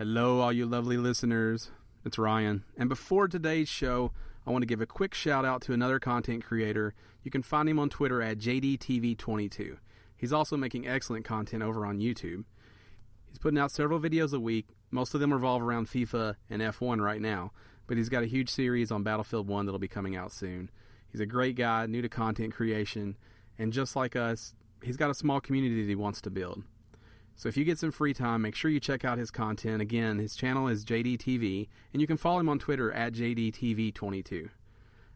Hello, all you lovely listeners. It's Ryan. And before today's show, I want to give a quick shout out to another content creator. You can find him on Twitter at JDTV22. He's also making excellent content over on YouTube. He's putting out several videos a week. Most of them revolve around FIFA and F1 right now, but he's got a huge series on Battlefield 1 that'll be coming out soon. He's a great guy, new to content creation, and just like us, he's got a small community that he wants to build. So if you get some free time, make sure you check out his content. Again, his channel is JDTV, and you can follow him on Twitter at JDTV22.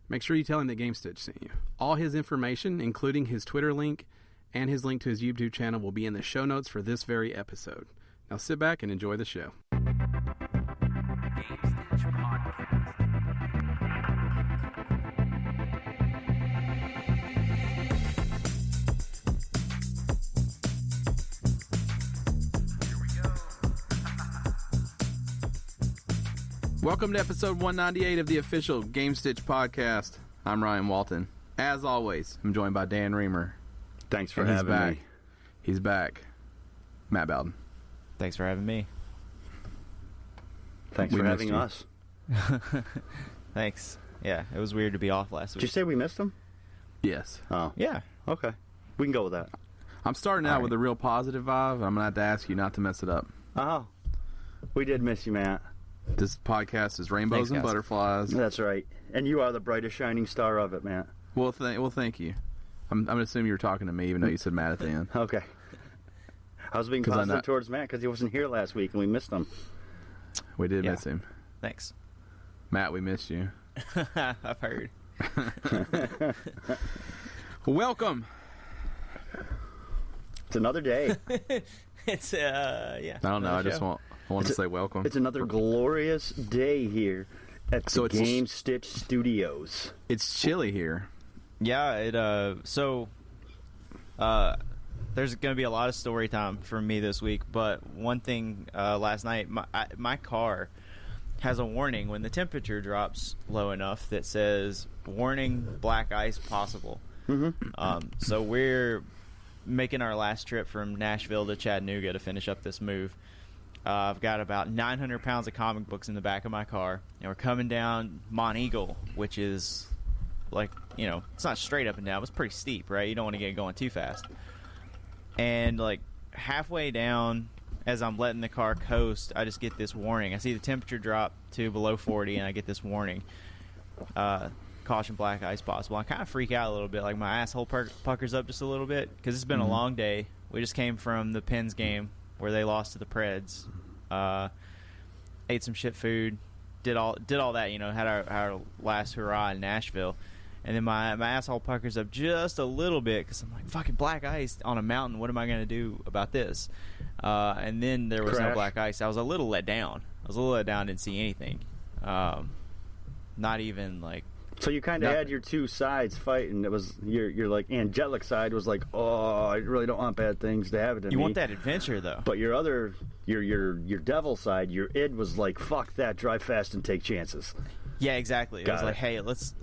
Make sure you tell him that Gamestitch sent you. All his information, including his Twitter link and his link to his YouTube channel, will be in the show notes for this very episode. Now sit back and enjoy the show. Gamestitch Podcast. Welcome to episode 198 of the official Gamestitch Podcast. I'm Ryan Walton. As always, I'm joined by Dan Reamer. Thanks for And he's having back. me. He's back. Matt Bowden. Thanks for having me. Thanks We for missed having you. us. Thanks. Yeah, it was weird to be off last Did you week. say we missed him? Yes. Oh, Yeah. okay. We can go with that. I'm starting out All right. with a real positive vibe. I'm going to have to ask you not to mess it up. Oh, we did miss you, Matt. This podcast is rainbows Thanks, and guys. butterflies. That's right. And you are the brightest shining star of it, Matt. Well, thank you. I'm going to assume you were talking to me, even though you said Matt at the end. Okay. I was being 'Cause I'm positive not- towards Matt because he wasn't here last week and we missed him. We did Yeah. miss him. Thanks. Matt, we missed you. I've heard. Welcome. It's another day. It's yeah. I don't know. I just want to say welcome. It's another glorious day here at So the it's- Gamestitch Studios. It's chilly here. Yeah. There's going to be a lot of story time for me this week, but one thing last night, my car has a warning when the temperature drops low enough that says warning, black ice possible. Mm-hmm. So we're making our last trip from Nashville to Chattanooga to finish up this move. I've got about 900 pounds of comic books in the back of my car, and we're coming down Mont Eagle, which is like, it's not straight up and down, but it's pretty steep, right? You don't want to get going too fast. And like halfway down, as I'm letting the car coast, I just get this warning. I see the temperature drop to below 40, and I get this warning. Caution, black ice possible. I kind of freak out a little bit, like my asshole puckers up just a little bit, because it's been a long day. We just came from the Pens game where they lost to the Preds. Ate some shit food, did all that, had our last hurrah in Nashville. And then my asshole puckers up just a little bit because I'm like, fucking black ice on a mountain. What am I going to do about this? And then there was no Crash. black ice. I was a little let down. Didn't see anything. Not even like. So you kind of Nothing. had your two sides fighting. It was your like angelic side was like, oh, I really don't want bad things to happen to me. You want that adventure though. But your other, your devil side, your id was like, fuck that, drive fast and take chances. Yeah, exactly. It Got was it. like, hey, let's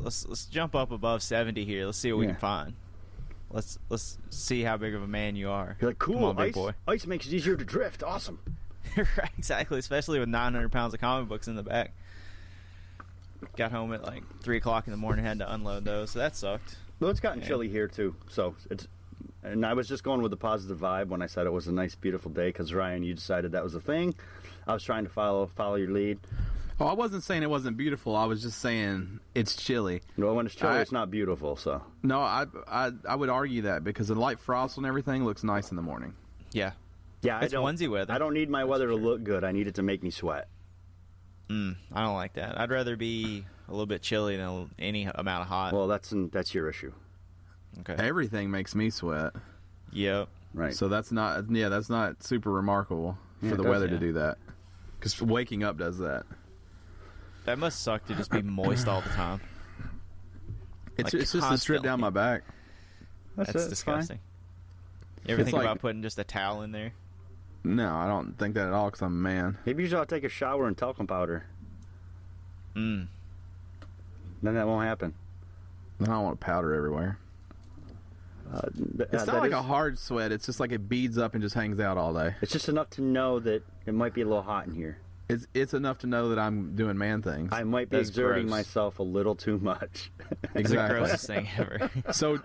jump up above 70 here. Let's see what we Yeah. can find. Let's see how big of a man you are. You're like, cool, Come on, big ice, boy. ice makes it easier to drift. Awesome. Right, exactly. Especially with 900 pounds of comic books in the back. Got home at like 3 o'clock in the morning. Had to unload those, so that sucked. Well, it's gotten Yeah. chilly here too. So and I was just going with the positive vibe when I said it was a nice, beautiful day because Ryan, you decided that was a thing. I was trying to follow your lead. Oh, I wasn't saying it wasn't beautiful. I was just saying it's chilly. Well, when it's chilly, it's not beautiful. So No, I would argue that because the light frost and everything looks nice in the morning. Yeah. yeah, It's onesie weather. I don't need my weather to look good. I need it to make me sweat. I don't like that. I'd rather be a little bit chilly than any amount of hot. Well, that's your issue, Okay. Everything makes me sweat. Yep. right? So that's not super remarkable Yeah, for it the does, weather yeah. to do that. Because waking up does that. That must suck to just be moist all the time. It's Like just a strip down constantly. my back. That's fine. disgusting. You ever It's think like- about putting just a towel in there? No, I don't think that at all because I'm a man. Maybe you should take a shower in talcum powder. Mm. Then that won't happen. I don't want powder everywhere. It's not like a hard sweat. It's just like it beads up and just hangs out all day. It's just enough to know that it might be a little hot in here. It's enough to know that I'm doing man things. I might be That's exerting gross. myself a little too much. It's the grossest thing ever. So,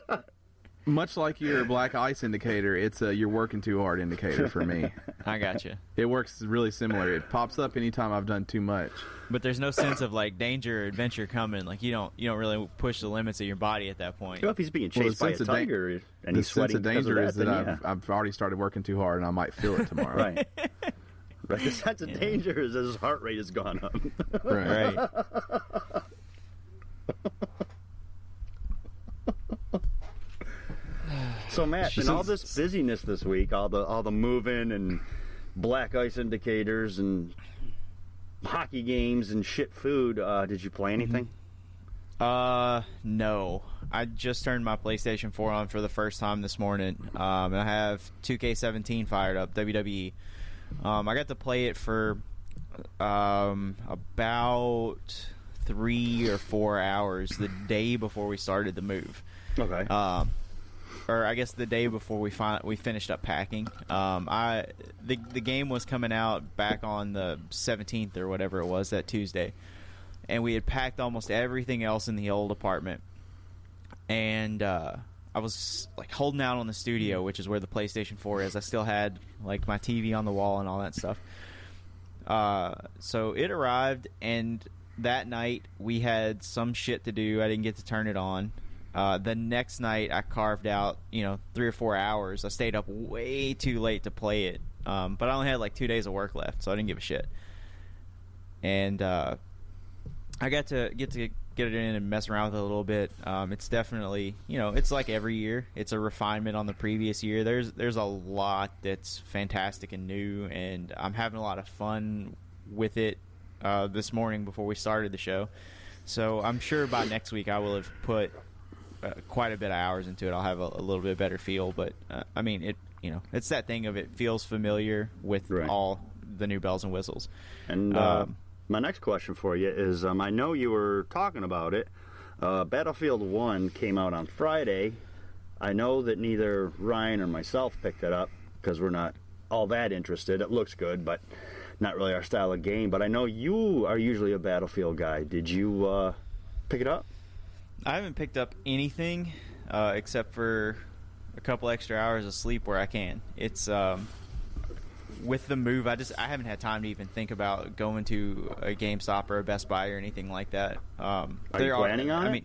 much like your black ice indicator, it's a you're working too hard indicator for me. I gotcha. It works really similar. It pops up anytime I've done too much. But there's no sense of like danger or adventure coming. Like you don't really push the limits of your body at that point. Well, if he's being chased by a tiger and The he's sense sweating of because danger of is that, that then I've already started working too hard, and I might feel it tomorrow. right. Right. The sense of danger is that his heart rate has gone up. Right. So Matt, in all this busyness this week, all the moving and black ice indicators and hockey games and shit food, did you play anything? No. I just turned my PlayStation 4 on for the first time this morning. And I have 2K17 fired up, WWE. I got to play it for about 3 or 4 hours the day before we started the move. Okay. Or I guess the day before we finished up packing. The game was coming out back on the 17th or whatever it was, that Tuesday. And we had packed almost everything else in the old apartment. And I was like holding out on the studio, which is where the PlayStation 4 is. I still had like my TV on the wall and all that stuff. So it arrived, and that night we had some shit to do. I didn't get to turn it on. The next night I carved out, 3 or 4 hours. I stayed up way too late to play it. But I only had like 2 days of work left, so I didn't give a shit. And I got to get it in and mess around with it a little bit. It's definitely, it's like every year. It's a refinement on the previous year. There's a lot that's fantastic and new, and I'm having a lot of fun with it this morning before we started the show. So I'm sure by next week I will have put quite a bit of hours into it. I'll have a little bit better feel, but I mean, it's that thing of it feels familiar with all the new bells and whistles. And my next question for you is, I know you were talking about it. Battlefield 1 came out on Friday. I know that neither Ryan or myself picked it up because we're not all that interested. It looks good, but not really our style of game. But I know you are usually a Battlefield guy. Did you pick it up? I haven't picked up anything except for a couple extra hours of sleep where I can. It's with the move, I haven't had time to even think about going to a GameStop or a Best Buy or anything like that. Are you planning on it? I mean,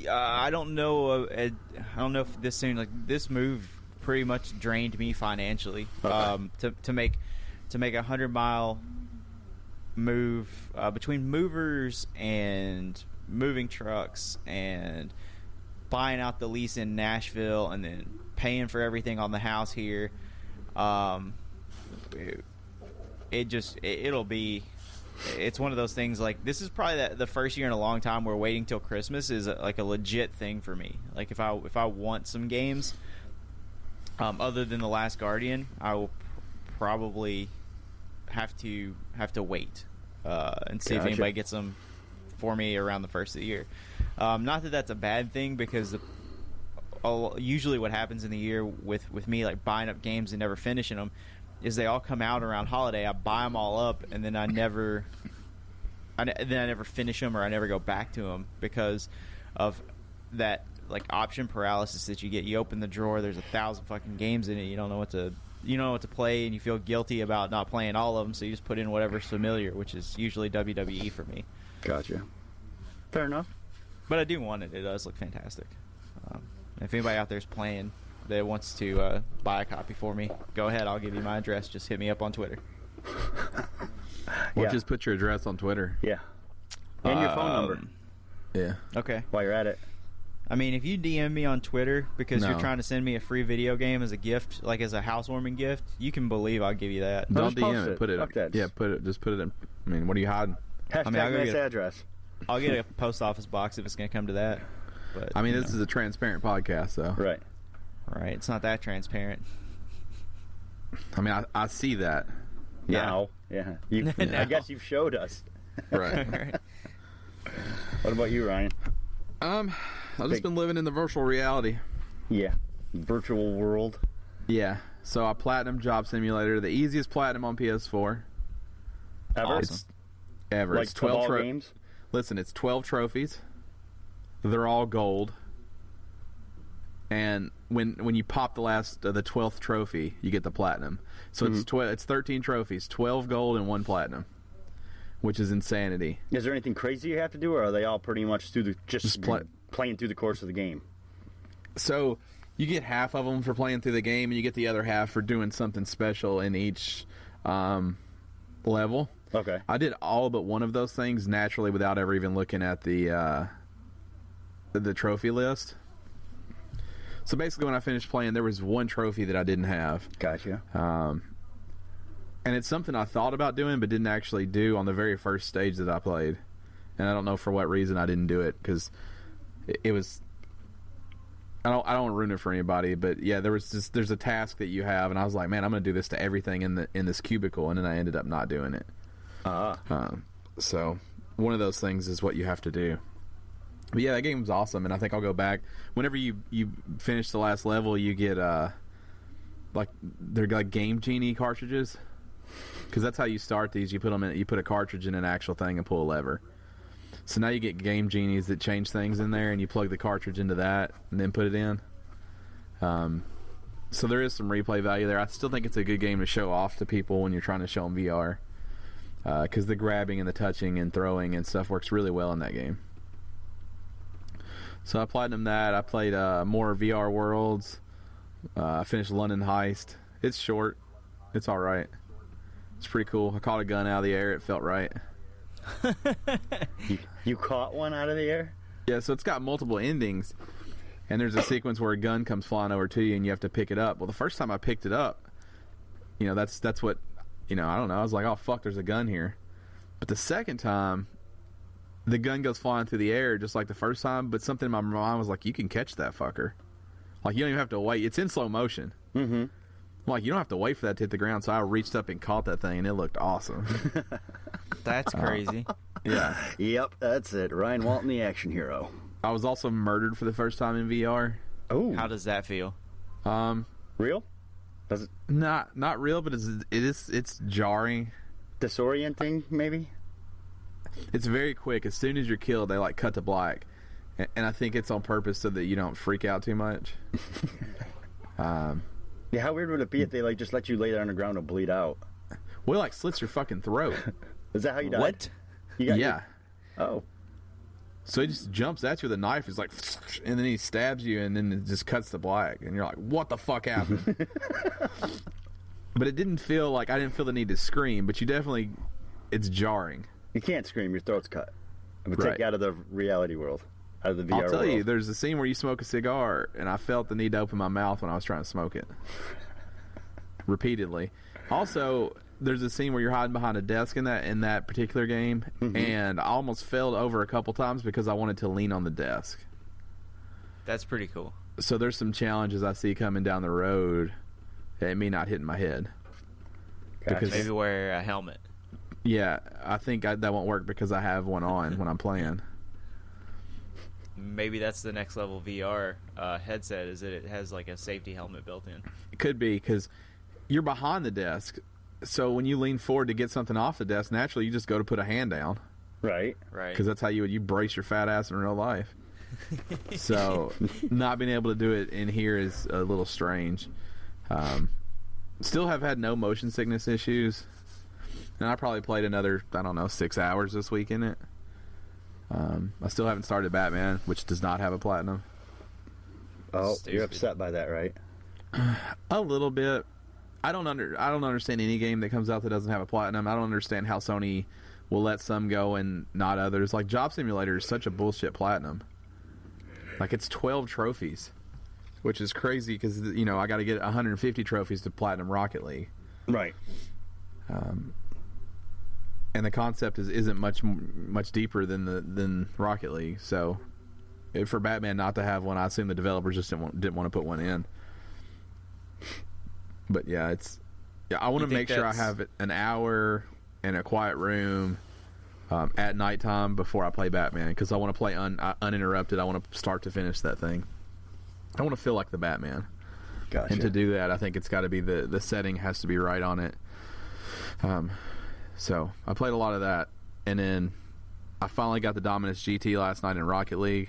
I don't know. I don't know if this soon. Like this move, pretty much drained me financially. Okay. To make a 100-mile move between movers and moving trucks and buying out the lease in Nashville and then paying for everything on the house here. It's one of those things. Like this is probably the first year in a long time where waiting till Christmas is like a legit thing for me. Like if I want some games other than The Last Guardian, I will probably have to wait and see if anybody gets them for me around the first of the year. Not that that's a bad thing, because usually what happens in the year with me, like buying up games and never finishing them, is they all come out around holiday. I buy them all up, and then I never finish them, or I never go back to them because of that like option paralysis that you get. You open the drawer, there's 1,000 fucking games in it. You don't know what to play, and you feel guilty about not playing all of them, so you just put in whatever's familiar, which is usually WWE for me. Gotcha. Fair enough. But I do want it. It does look fantastic. If anybody out there is playing that wants to buy a copy for me, go ahead. I'll give you my address. Just hit me up on Twitter. Or just put your address on Twitter. Yeah. And your phone number. Yeah. Okay. While you're at it. I mean, if you DM me on Twitter because you're No. trying to send me a free video game as a gift, like as a housewarming gift, you can believe I'll give you that. No, Don't just post DM it. it. Put it. Fuck that. Yeah. Put it. Just put it in. I mean, what are you hiding? Hashtag I mean, I'll go nice get- address. I'll get a post office box if it's going to come to that. But I mean, you this know. is a transparent podcast, though. Right. Right. It's not that transparent. I mean, I see that. Yeah. Now. Yeah. You, Now. I guess you've showed us. Right. Right. What about you, Ryan? I've just been living in the virtual reality. Yeah. Virtual world. Yeah. So I platinum Job Simulator, the easiest platinum on PS4. Ever? It's ever. Like It's 12 of all games? Listen, it's 12 trophies. They're all gold. And when you pop the 12th trophy, you get the platinum. So it's 13 trophies, 12 gold and 1 platinum, which is insanity. Is there anything crazy you have to do, or are they all pretty much through playing through the course of the game? So you get half of them for playing through the game, and you get the other half for doing something special in each level. Okay. I did all but one of those things naturally without ever even looking at the trophy list. So basically, when I finished playing, there was one trophy that I didn't have. Gotcha. And it's something I thought about doing but didn't actually do on the very first stage that I played. And I don't know for what reason I didn't do it, because it was... I don't want to ruin it for anybody, but yeah, there's a task that you have, and I was like, man, I'm going to do this to everything in this cubicle, and then I ended up not doing it. So one of those things is what you have to do. But yeah, that game was awesome, and I think I'll go back. Whenever you finish the last level, you get they're like Game Genie cartridges, because that's how you start these. You put them in, you put a cartridge in an actual thing and pull a lever. So now you get Game Genies that change things in there, and you plug the cartridge into that and then put it in. So there is some replay value there. I still think it's a good game to show off to people when you're trying to show them VR, because the grabbing and the touching and throwing and stuff works really well in that game. So I platinumed that. I played more VR Worlds. I finished London Heist. It's short. It's all right. It's pretty cool. I caught a gun out of the air. It felt right. You caught one out of the air? Yeah, so it's got multiple endings. And there's a sequence where a gun comes flying over to you and you have to pick it up. Well, the first time I picked it up, that's what, I don't know. I was like, oh, fuck, there's a gun here. But the second time... the gun goes flying through the air just like the first time, but something in my mind was like, you can catch that fucker. Like, you don't even have to wait. It's in slow motion. Mm-hmm. Like, you don't have to wait for that to hit the ground, so I reached up and caught that thing, and it looked awesome. That's crazy. Yeah. Yep, that's it. Ryan Walton, the action hero. I was also murdered for the first time in VR. Oh. How does that feel? Real? Does it... Not real, but it's jarring. Disorienting, maybe? It's very quick. As soon as you're killed, they cut to black, and I think it's on purpose so that you don't freak out too much. Yeah, how weird would it be if they just let you lay there on the ground and bleed out? Well, slits your fucking throat. Is that how you died? What? Yeah. Oh. So he just jumps at you with a knife. He's like, and then he stabs you, and then it just cuts to black, and you're like, what the fuck happened? But it didn't feel like I didn't feel the need to scream. But it's jarring. You can't scream, your throat's cut. It would Right. take you out of the reality world, out of the VR world. I'll tell you, there's a scene where you smoke a cigar, and I felt the need to open my mouth when I was trying to smoke it. Repeatedly. Also, there's a scene where you're hiding behind a desk in that particular game, and I almost fell over a couple times because I wanted to lean on the desk. That's pretty cool. So there's some challenges I see coming down the road that me not hitting my head. Gotcha. Maybe wear a helmet. Yeah, I think that won't work because I have one on when I'm playing. Maybe that's the next level VR headset, is that it has a safety helmet built in. It could be, because you're behind the desk, so when you lean forward to get something off the desk, naturally you just go to put a hand down. Right. Because that's how you brace your fat ass in real life. So not being able to do it in here is a little strange. Still have had no motion sickness issues. And I probably played another, 6 hours this week in it. I still haven't started Batman, which does not have a platinum. Oh, Stupid. You're upset by that, right? A little bit. I don't understand any game that comes out that doesn't have a platinum. I don't understand how Sony will let some go and not others. Like, Job Simulator is such a bullshit platinum. It's 12 trophies, which is crazy because, I got to get 150 trophies to platinum Rocket League. Right. And the concept isn't much deeper than Rocket League. So, for Batman not to have one, I assume the developers just didn't want to put one in. But yeah, I want to make sure I have an hour in a quiet room at nighttime before I play Batman, because I want to play uninterrupted. I want to start to finish that thing. I want to feel like the Batman. Gotcha. And to do that, I think it's got to be the setting has to be right on it. So I played a lot of that, and then I finally got the Dominus GT last night in Rocket League,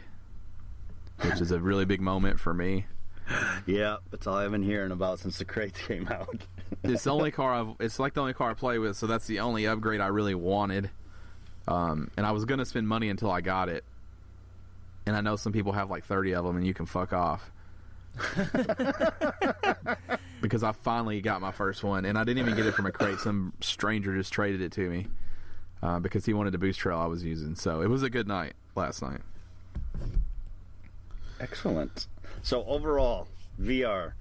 which is a really big moment for me. Yeah, that's all I've been hearing about since the crates came out. It's the only car it's like the only car I play with, so that's the only upgrade I really wanted. And I was gonna spend money until I got it. And I know some people have like 30 of them, and you can fuck off. Because I finally got my first one, and I didn't even get it from a crate. Some stranger just traded it to me because he wanted the boost trail I was using. So it was a good night last night. Excellent. So overall, VR,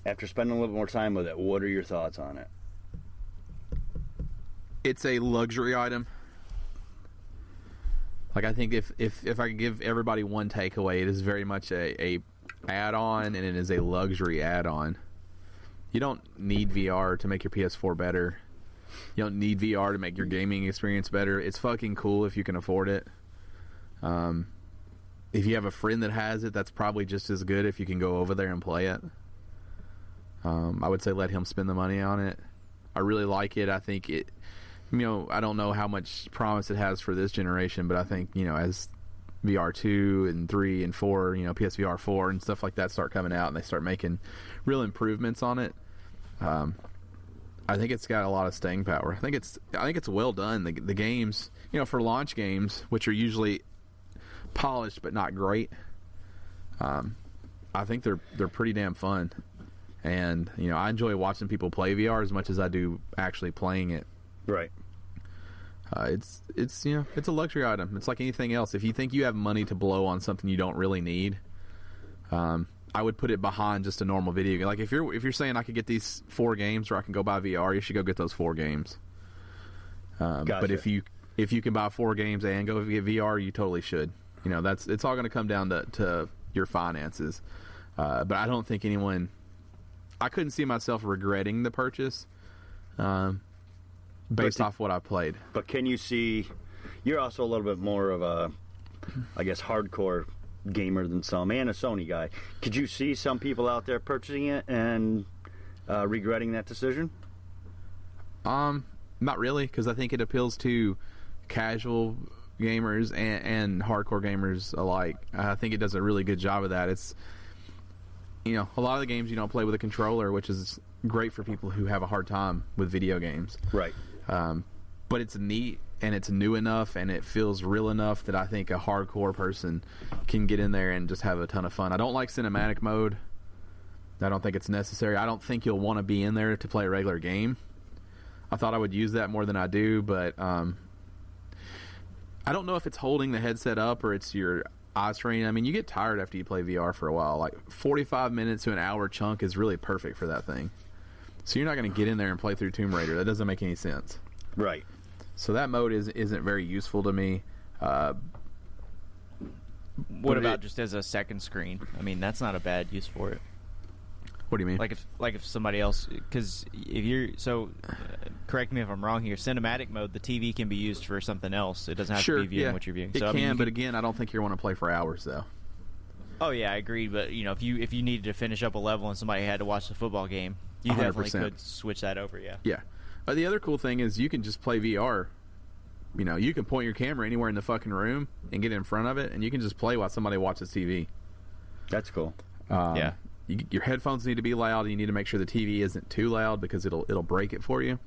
after spending a little bit more time with it, what are your thoughts on it? It's a luxury item. Like, I think if I could give everybody one takeaway, it is very much a add-on, and it is a luxury add-on. You don't need VR to make your PS4 better. You don't need VR to make your gaming experience better. It's fucking cool if you can afford it. If you have a friend that has it, that's probably just as good if you can go over there and play it. I would say let him spend the money on it. I really like it. I think it, I don't know how much promise it has for this generation, but I think, as VR 2 and 3 and 4, PSVR 4 and stuff like that start coming out and they start making real improvements on it, I think it's got a lot of staying power. I think it's well done. The games, for launch games, which are usually polished but not great, I think they're pretty damn fun. And, I enjoy watching people play VR as much as I do actually playing it. Right. It's a luxury item. It's like anything else. If you think you have money to blow on something you don't really need, I would put it behind just a normal video game. Like if you're saying I could get these 4 games or I can go buy VR, you should go get those 4 games. Gotcha. But if you can buy 4 games and go get VR, you totally should. It's all going to come down to your finances. But I don't think anyone. I couldn't see myself regretting the purchase. Based off what I played. But can you see, you're also a little bit more of a, I guess, hardcore gamer than some, and a Sony guy. Could you see some people out there purchasing it and regretting that decision? Not really, because I think it appeals to casual gamers and hardcore gamers alike. I think it does a really good job of that. It's, a lot of the games you don't play with a controller, which is great for people who have a hard time with video games. Right. But it's neat and it's new enough and it feels real enough that I think a hardcore person can get in there and just have a ton of fun. I don't like cinematic mode. I don't think it's necessary. I don't think you'll want to be in there to play a regular game. I thought I would use that more than I do, but I don't know if it's holding the headset up or it's your eye strain. I mean, you get tired after you play VR for a while. Like 45 minutes to an hour chunk is really perfect for that thing. So you're not going to get in there and play through Tomb Raider. That doesn't make any sense. Right. So that mode isn't very useful to me. What about just as a second screen? I mean, that's not a bad use for it. What do you mean? Like if somebody else, because if you're correct me if I'm wrong here. Cinematic mode, the TV can be used for something else. It doesn't have to be viewing what you're viewing. It can, but again, I don't think you want to play for hours though. Oh yeah, I agree. But if you needed to finish up a level and somebody had to watch the football game, you 100%. Definitely could switch that over. Yeah. Yeah. The other cool thing is you can just play VR. You can point your camera anywhere in the fucking room and get in front of it, and you can just play while somebody watches TV. That's cool. Yeah. Your headphones need to be loud. And you need to make sure the TV isn't too loud because it'll break it for you.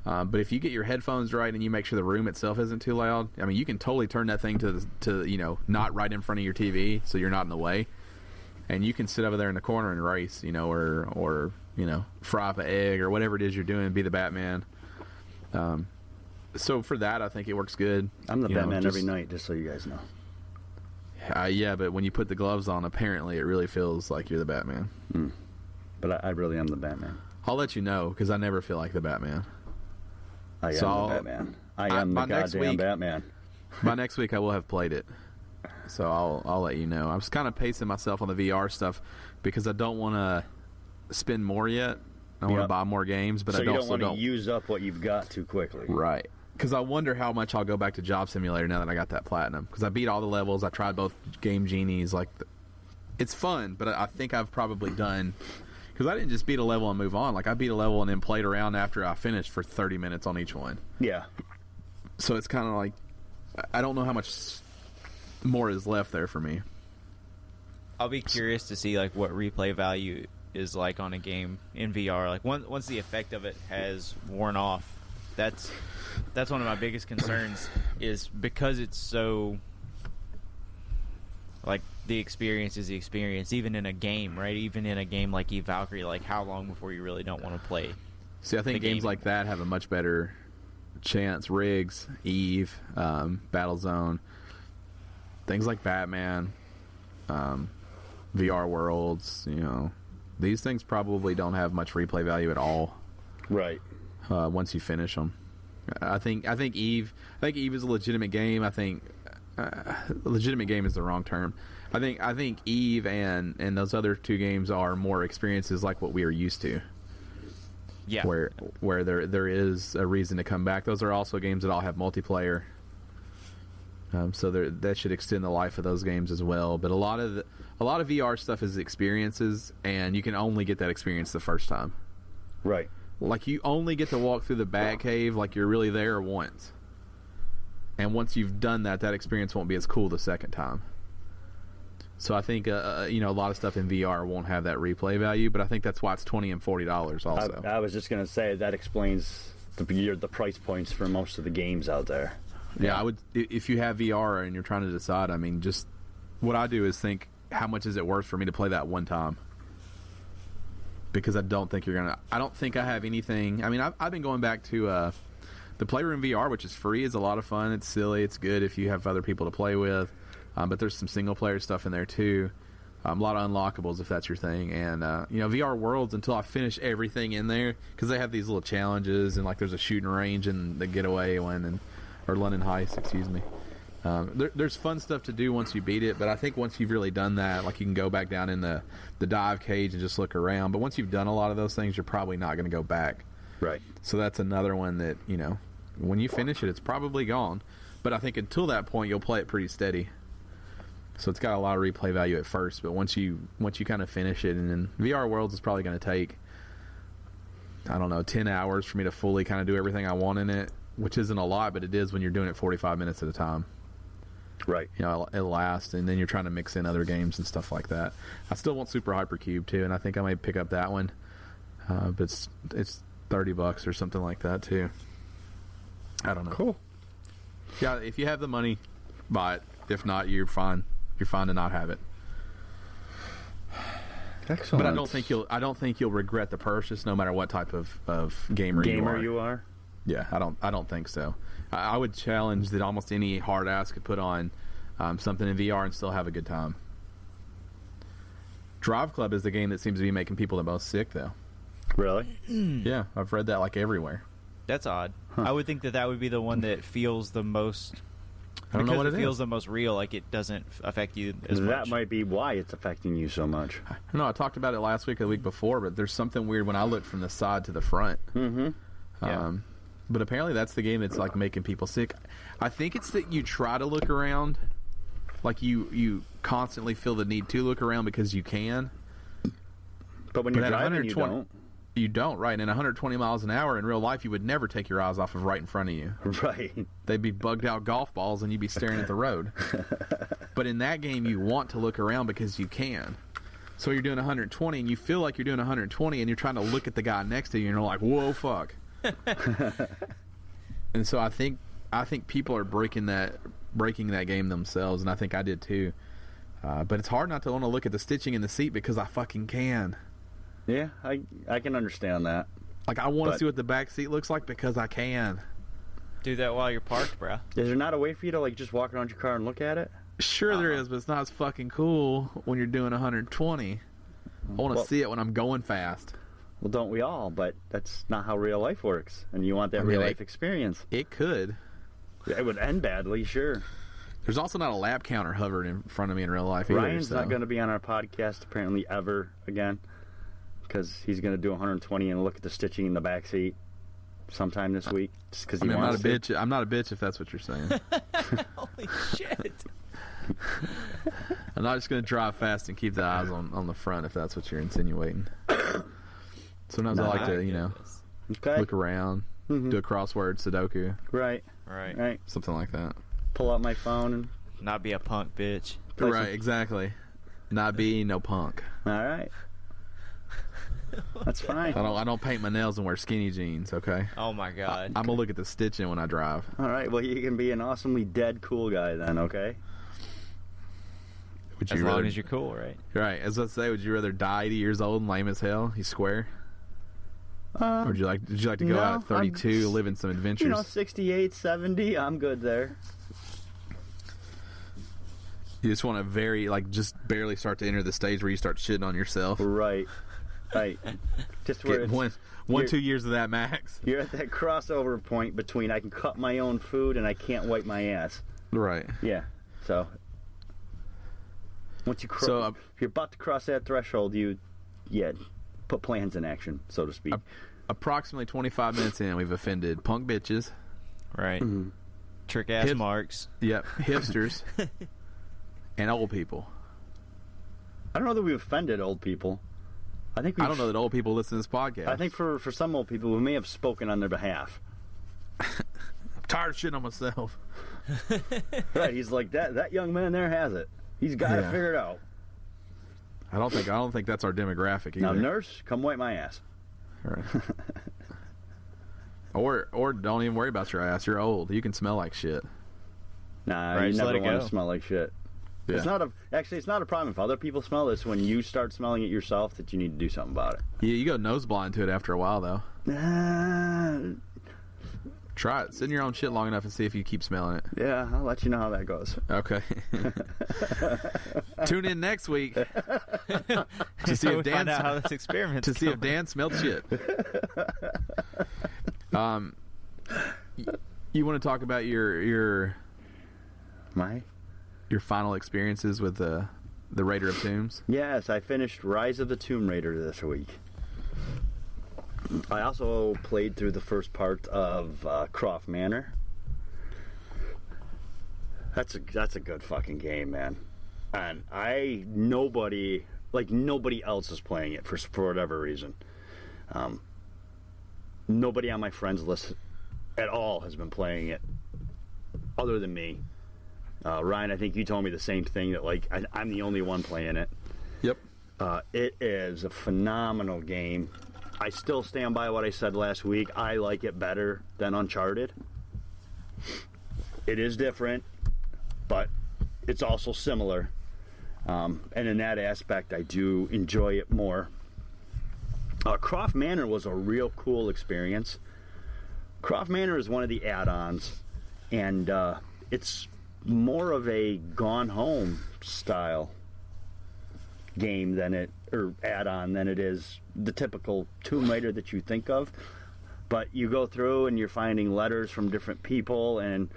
But if you get your headphones right and you make sure the room itself isn't too loud, I mean, you can totally turn that thing to not right in front of your TV, so you're not in the way, and you can sit over there in the corner and race, or fry up an egg or whatever it is you're doing, be the Batman. So for that, I think it works good. I'm the Batman every night, just so you guys know. Yeah, but when you put the gloves on, apparently it really feels like you're the Batman. But I really am the Batman. I'll let you know, because I never feel like the Batman. I am the Batman. I am the goddamn Batman. By next week, I will have played it. So I'll let you know. I'm just kind of pacing myself on the VR stuff because I don't want to spend more yet. I want to buy more games, but so I don't want to use up what you've got too quickly. Right. Because I wonder how much I'll go back to Job Simulator now that I got that platinum. Because I beat all the levels. I tried both Game Genies. It's fun, but I think I've probably done, Because I didn't just beat a level and move on. Like, I beat a level and then played around after I finished for 30 minutes on each one. Yeah. So it's kind of like, I don't know how much more is left there for me. I'll be curious to see like what replay value is like on a game in VR. Like once the effect of it has worn off, that's one of my biggest concerns. Is because it's so like the experience is the experience, even in a game, right? Even in a game like Eve Valkyrie, like how long before you really don't want to play? See, I think games like that have a much better chance. Riggs, Eve, Battlezone, things like Batman, VR Worlds, you know, these things probably don't have much replay value at all. Right. Once you finish them, I think Eve is a legitimate game. I think legitimate game is the wrong term. I think Eve and those other two games are more experiences like what we are used to. Yeah. Where there is a reason to come back. Those are also games that all have multiplayer. So that should extend the life of those games as well. But a lot of VR stuff is experiences, and you can only get that experience the first time. Right. Like, you only get to walk through the Batcave like you're really there once. And once you've done that experience won't be as cool the second time. So I think a lot of stuff in VR won't have that replay value, but I think that's why it's $20 and $40 also. I was just gonna say that explains the price points for most of the games out there. Yeah, I would. If you have VR and you're trying to decide, I mean, just what I do is think, how much is it worth for me to play that one time? Because I don't think I don't think I have anything. I mean, I've been going back to the Playroom VR, which is free. It's a lot of fun. It's silly. It's good if you have other people to play with. But there's some single player stuff in there too. A lot of unlockables if that's your thing. And VR Worlds, until I finish everything in there, because they have these little challenges, and like there's a shooting range and the getaway one, or London Heist, excuse me. There's fun stuff to do once you beat it, but I think once you've really done that, like, you can go back down in the dive cage and just look around. But once you've done a lot of those things, you're probably not going to go back. Right. So that's another one that, when you finish it, it's probably gone. But I think until that point, you'll play it pretty steady. So it's got a lot of replay value at first, but once you kind of finish it, and then VR Worlds is probably going to take, I don't know, 10 hours for me to fully kind of do everything I want in it, which isn't a lot, but it is when you're doing it 45 minutes at a time. Right. It'll last, and then you're trying to mix in other games and stuff like that. I still want Super Hypercube too, and I think I might pick up that one. But it's $30 or something like that too. I don't know. Cool. Yeah, if you have the money, buy it. If not, you're fine. You're fine to not have it. Excellent. But I don't think you'll regret the purchase, no matter what type of gamer you are. Yeah, I don't think so. I would challenge that almost any hard ass could put on something in VR and still have a good time. Drive Club is the game that seems to be making people the most sick, though. Really? Yeah, I've read that like everywhere. That's odd. Huh. I would think that would be the one that feels the most. I don't know what it feels the most real, like it doesn't affect you as much. That might be why it's affecting you so much. No, I talked about it last week or the week before, but there's something weird when I look from the side to the front. Mm-hmm. Yeah. But apparently that's the game that's like making people sick. I think it's that you try to look around, like you constantly feel the need to look around because you can. But when you're driving, you don't. You don't, right? And 120 miles an hour in real life, you would never take your eyes off of right in front of you. Right. They'd be bugged out golf balls and you'd be staring at the road. But in that game, you want to look around because you can. So you're doing 120 and you feel like you're doing 120 and you're trying to look at the guy next to you and you're like, whoa, fuck. And so I think people are breaking that game themselves, and I think I did too. But it's hard not to want to look at the stitching in the seat because I fucking can. Yeah, I can understand that. Like, I want to see what the back seat looks like because I can. Do that while you're parked, bro. Is there not a way for you to like just walk around your car and look at it? Sure there is, but it's not as fucking cool when you're doing 120. I want to see it when I'm going fast. Well, don't we all? But that's not how real life works, and you want that real life experience. It could. It would end badly, sure. There's also not a lap counter hovering in front of me in real life either. Ryan's not going to be on our podcast apparently ever again, because he's going to do 120 and look at the stitching in the back seat sometime this week. Just because he wants to. I'm not a bitch if that's what you're saying. Holy shit. I'm not just going to drive fast and keep the eyes on the front if that's what you're insinuating. Sometimes I like to, look around, do a crossword, Sudoku. Right. Something like that. Pull out my phone and not be a punk bitch. Right, exactly. Not be no punk. All right. That's fine. I don't paint my nails and wear skinny jeans, okay? Oh my God. I'm gonna look at the stitching when I drive. All right, well, you can be an awesomely dead cool guy then, okay? As long as you're cool, right? Right. As I say, would you rather die 80 years old and lame as hell? You square? Or would you like to go out at 32, live in some adventures? 68, 70, I'm good there. You just want to just barely start to enter the stage where you start shitting on yourself. Right. Just where it's 1-2 years of that max. You're at that crossover point between I can cut my own food and I can't wipe my ass. Right. Yeah. So once you if you're about to cross that threshold, you put plans in action, so to speak. Approximately 25 minutes in, we've offended punk bitches. Right. Mm-hmm. Trick ass marks. Yep. Hipsters. And old people. I don't know that we've offended old people. I don't know that old people listen to this podcast. I think for some old people, we may have spoken on their behalf. I'm tired of shitting on myself. Right, he's like, that young man there has it. He's got it figured out. I don't think that's our demographic either. Now, nurse, come wipe my ass. All right. or don't even worry about your ass. You're old. You can smell like shit. Nah, you never want to smell like shit. Yeah. It's not a problem if other people smell this. When you start smelling it yourself, that you need to do something about it. Yeah, you go nose blind to it after a while, though. Try it. Sit in your own shit long enough and see if you keep smelling it. Yeah, I'll let you know how that goes. Okay. Tune in next week to see if Dan find out how this experiment. To see if Dan smelled shit. You want to talk about your final experiences with the Raider of Tombs? Yes, I finished Rise of the Tomb Raider this week. I also played through the first part of Croft Manor. That's a good fucking game, man. And nobody else is playing it for whatever reason. Nobody on my friends list at all has been playing it, other than me. Ryan, I think you told me the same thing, that I'm the only one playing it. Yep. It is a phenomenal game. I still stand by what I said last week. I like it better than Uncharted. It is different, but it's also similar. And in that aspect, I do enjoy it more. Croft Manor was a real cool experience. Croft Manor is one of the add-ons, and it's more of a Gone Home style game add-on than it is the typical Tomb Raider that you think of. But you go through and you're finding letters from different people, and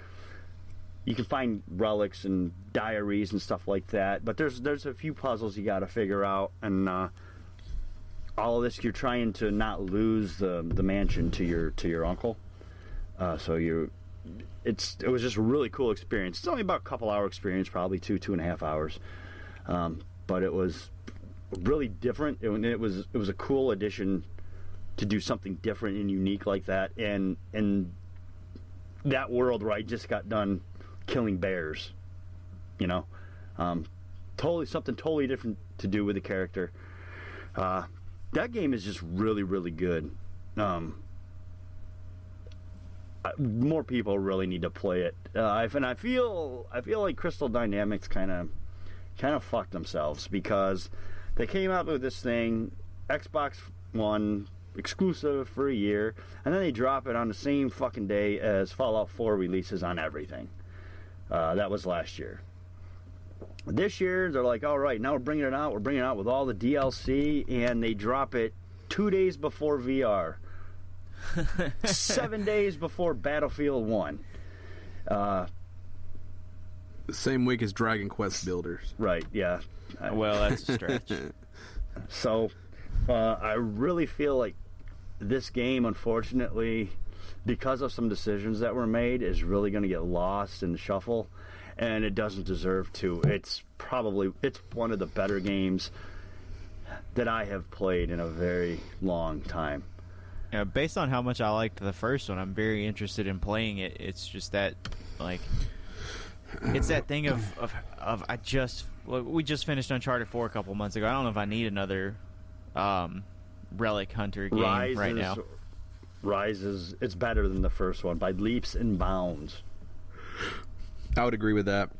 you can find relics and diaries and stuff like that. But there's a few puzzles you got to figure out, and all of this, you're trying to not lose the mansion to your uncle. It was just a really cool experience. It's only about a couple hour experience, probably 2.5 hours. But it was really different. It was a cool addition to do something different and unique like that. And that world where I just got done killing bears, something totally different to do with the character. That game is just really, really good. More people really need to play it. And I feel like Crystal Dynamics kind of fucked themselves, because they came out with this thing, Xbox One exclusive for a year, and then they drop it on the same fucking day as Fallout 4 releases on everything. That was last year. This year, they're like, all right, now we're bringing it out. We're bringing it out with all the DLC, and they drop it 2 days before VR. 7 days before Battlefield 1. The same week as Dragon Quest Builders. Right, yeah. Well, that's a stretch. So, I really feel like this game, unfortunately, because of some decisions that were made, is really going to get lost in the shuffle, and it doesn't deserve to. It's one of the better games that I have played in a very long time. Yeah, based on how much I liked the first one, I'm very interested in playing it. It's just that, like, it's that thing of we just finished Uncharted 4 a couple months ago. I don't know if I need another Relic Hunter game right now. Rise it's better than the first one by leaps and bounds. I would agree with that.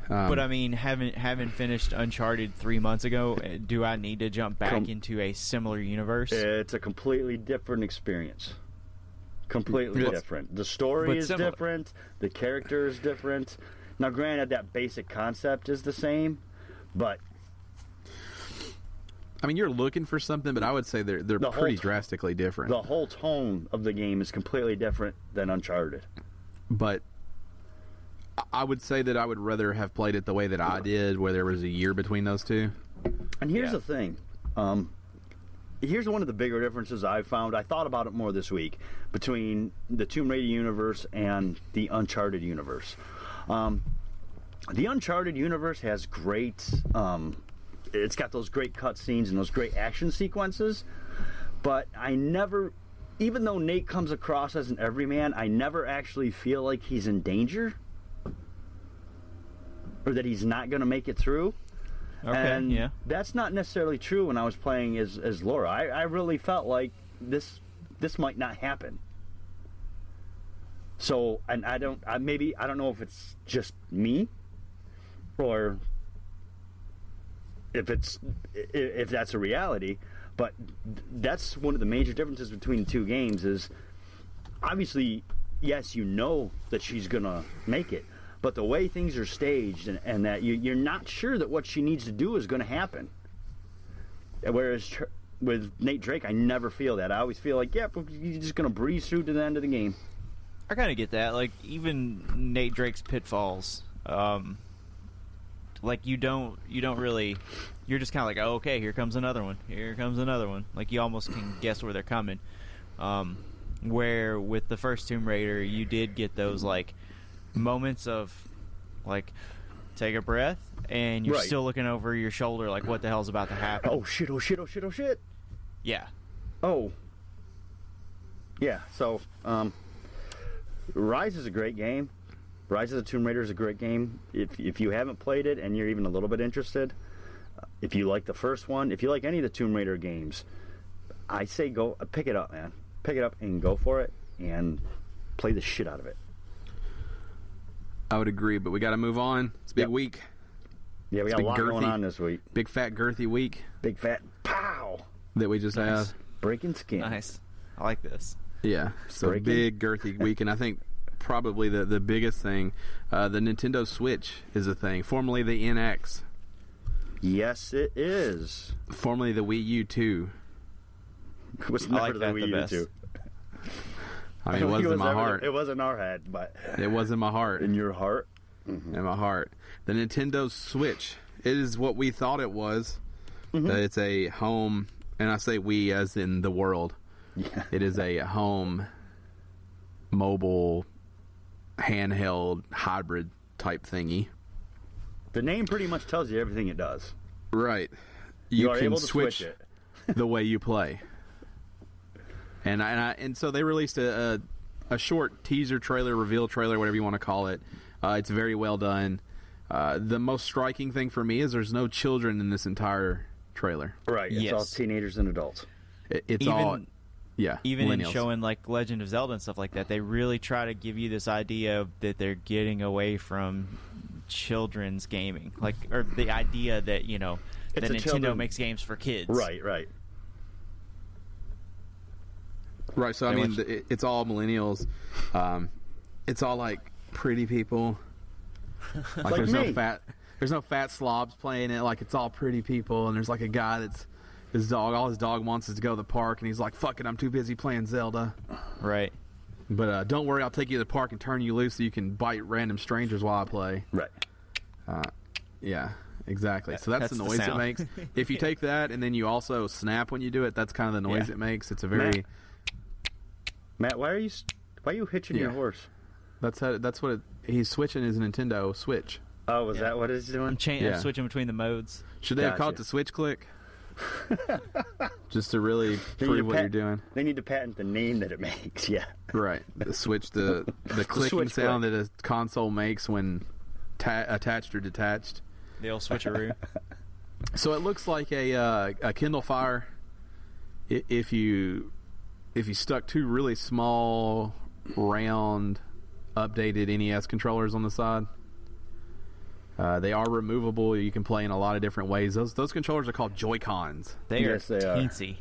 But I mean, having finished Uncharted 3 months ago, do I need to jump back into a similar universe? It's a completely different experience. Completely different. The story is different. The character is different. Now, granted, that basic concept is the same, but I mean, you're looking for something, but I would say they're pretty drastically different. The whole tone of the game is completely different than Uncharted. But I would say that I would rather have played it the way that I did, where there was a year between those two. And here's the thing. Here's one of the bigger differences I've found. I thought about it more this week between the Tomb Raider universe and the Uncharted universe. The Uncharted universe has great... it's got those great cutscenes and those great action sequences, but I never... Even though Nate comes across as an everyman, I never actually feel like he's in danger. Or that he's not going to make it through. Okay, and that's not necessarily true when I was playing as Laura. I really felt like this might not happen. So, and I don't know if it's just me, or if that's a reality. But that's one of the major differences between the two games. Is obviously, yes, you know that she's gonna make it. But the way things are staged and that you're not sure that what she needs to do is going to happen. Whereas with Nate Drake, I never feel that. I always feel like, you're just going to breeze through to the end of the game. I kind of get that. Like, even Nate Drake's pitfalls, like, you don't really... You're just kind of like, oh, okay, here comes another one. Here comes another one. Like, you almost can guess where they're coming. Where with the first Tomb Raider, you did get those, like... moments of, like, take a breath, and you're still looking over your shoulder like, what the hell's about to happen? Oh, shit, oh, shit, oh, shit, oh, shit. Yeah. Oh. Yeah, so, Rise is a great game. Rise of the Tomb Raider is a great game. If you haven't played it and you're even a little bit interested, if you like the first one, if you like any of the Tomb Raider games, I say go pick it up, man. Pick it up and go for it and play the shit out of it. I would agree, but we got to move on. It's a big week. Yeah, we got a lot going on this week. Big fat girthy week. Big fat pow that we just have. Breaking skin. Nice. I like this. Yeah, so big girthy week, and I think probably the biggest thing, the Nintendo Switch is a thing. Formerly the NX. Yes, it is. Formerly the Wii U 2. It was never the Wii U 2. I mean, it was in my heart. It was in our head, but... It was in my heart. In your heart? Mm-hmm. In my heart. The Nintendo Switch. It is what we thought it was. Mm-hmm. It's a home, and I say we as in the world. Yeah. It is a home, mobile, handheld, hybrid type thingy. The name pretty much tells you everything it does. Right. You are can able to switch it the way you play. And so they released a short teaser trailer, reveal trailer, whatever you want to call it. It's very well done. The most striking thing for me is there's no children in this entire trailer. Right. It's all teenagers and adults. Even in showing like Legend of Zelda and stuff like that, they really try to give you this idea that they're getting away from children's gaming, like, or the idea that that Nintendo makes games for kids. Right. Right, so I mean, it's all millennials. It's all like pretty people. Like there's no fat slobs playing it. Like it's all pretty people, and there's like a guy that's all his dog wants is to go to the park, and he's like, "Fuck it, I'm too busy playing Zelda." Right. But don't worry, I'll take you to the park and turn you loose so you can bite random strangers while I play. Right. Yeah. Exactly. So that's the noise it makes. If you take that and then you also snap when you do it, that's kind of the noise it makes. It's a very Matt, why are you hitching your horse? He's switching his Nintendo Switch. Oh, was that what it's doing? I'm switching between the modes. Should they have called it the Switch Click? just to really prove what you're doing. They need to patent the name that it makes. Yeah. Right. The switch, the clicking switch sound that a console makes when attached or detached. The old switcheroo. So it looks like a Kindle Fire. If you stuck two really small, round, updated NES controllers on the side. They are removable. You can play in a lot of different ways. Those controllers are called Joy-Cons. They are teensy.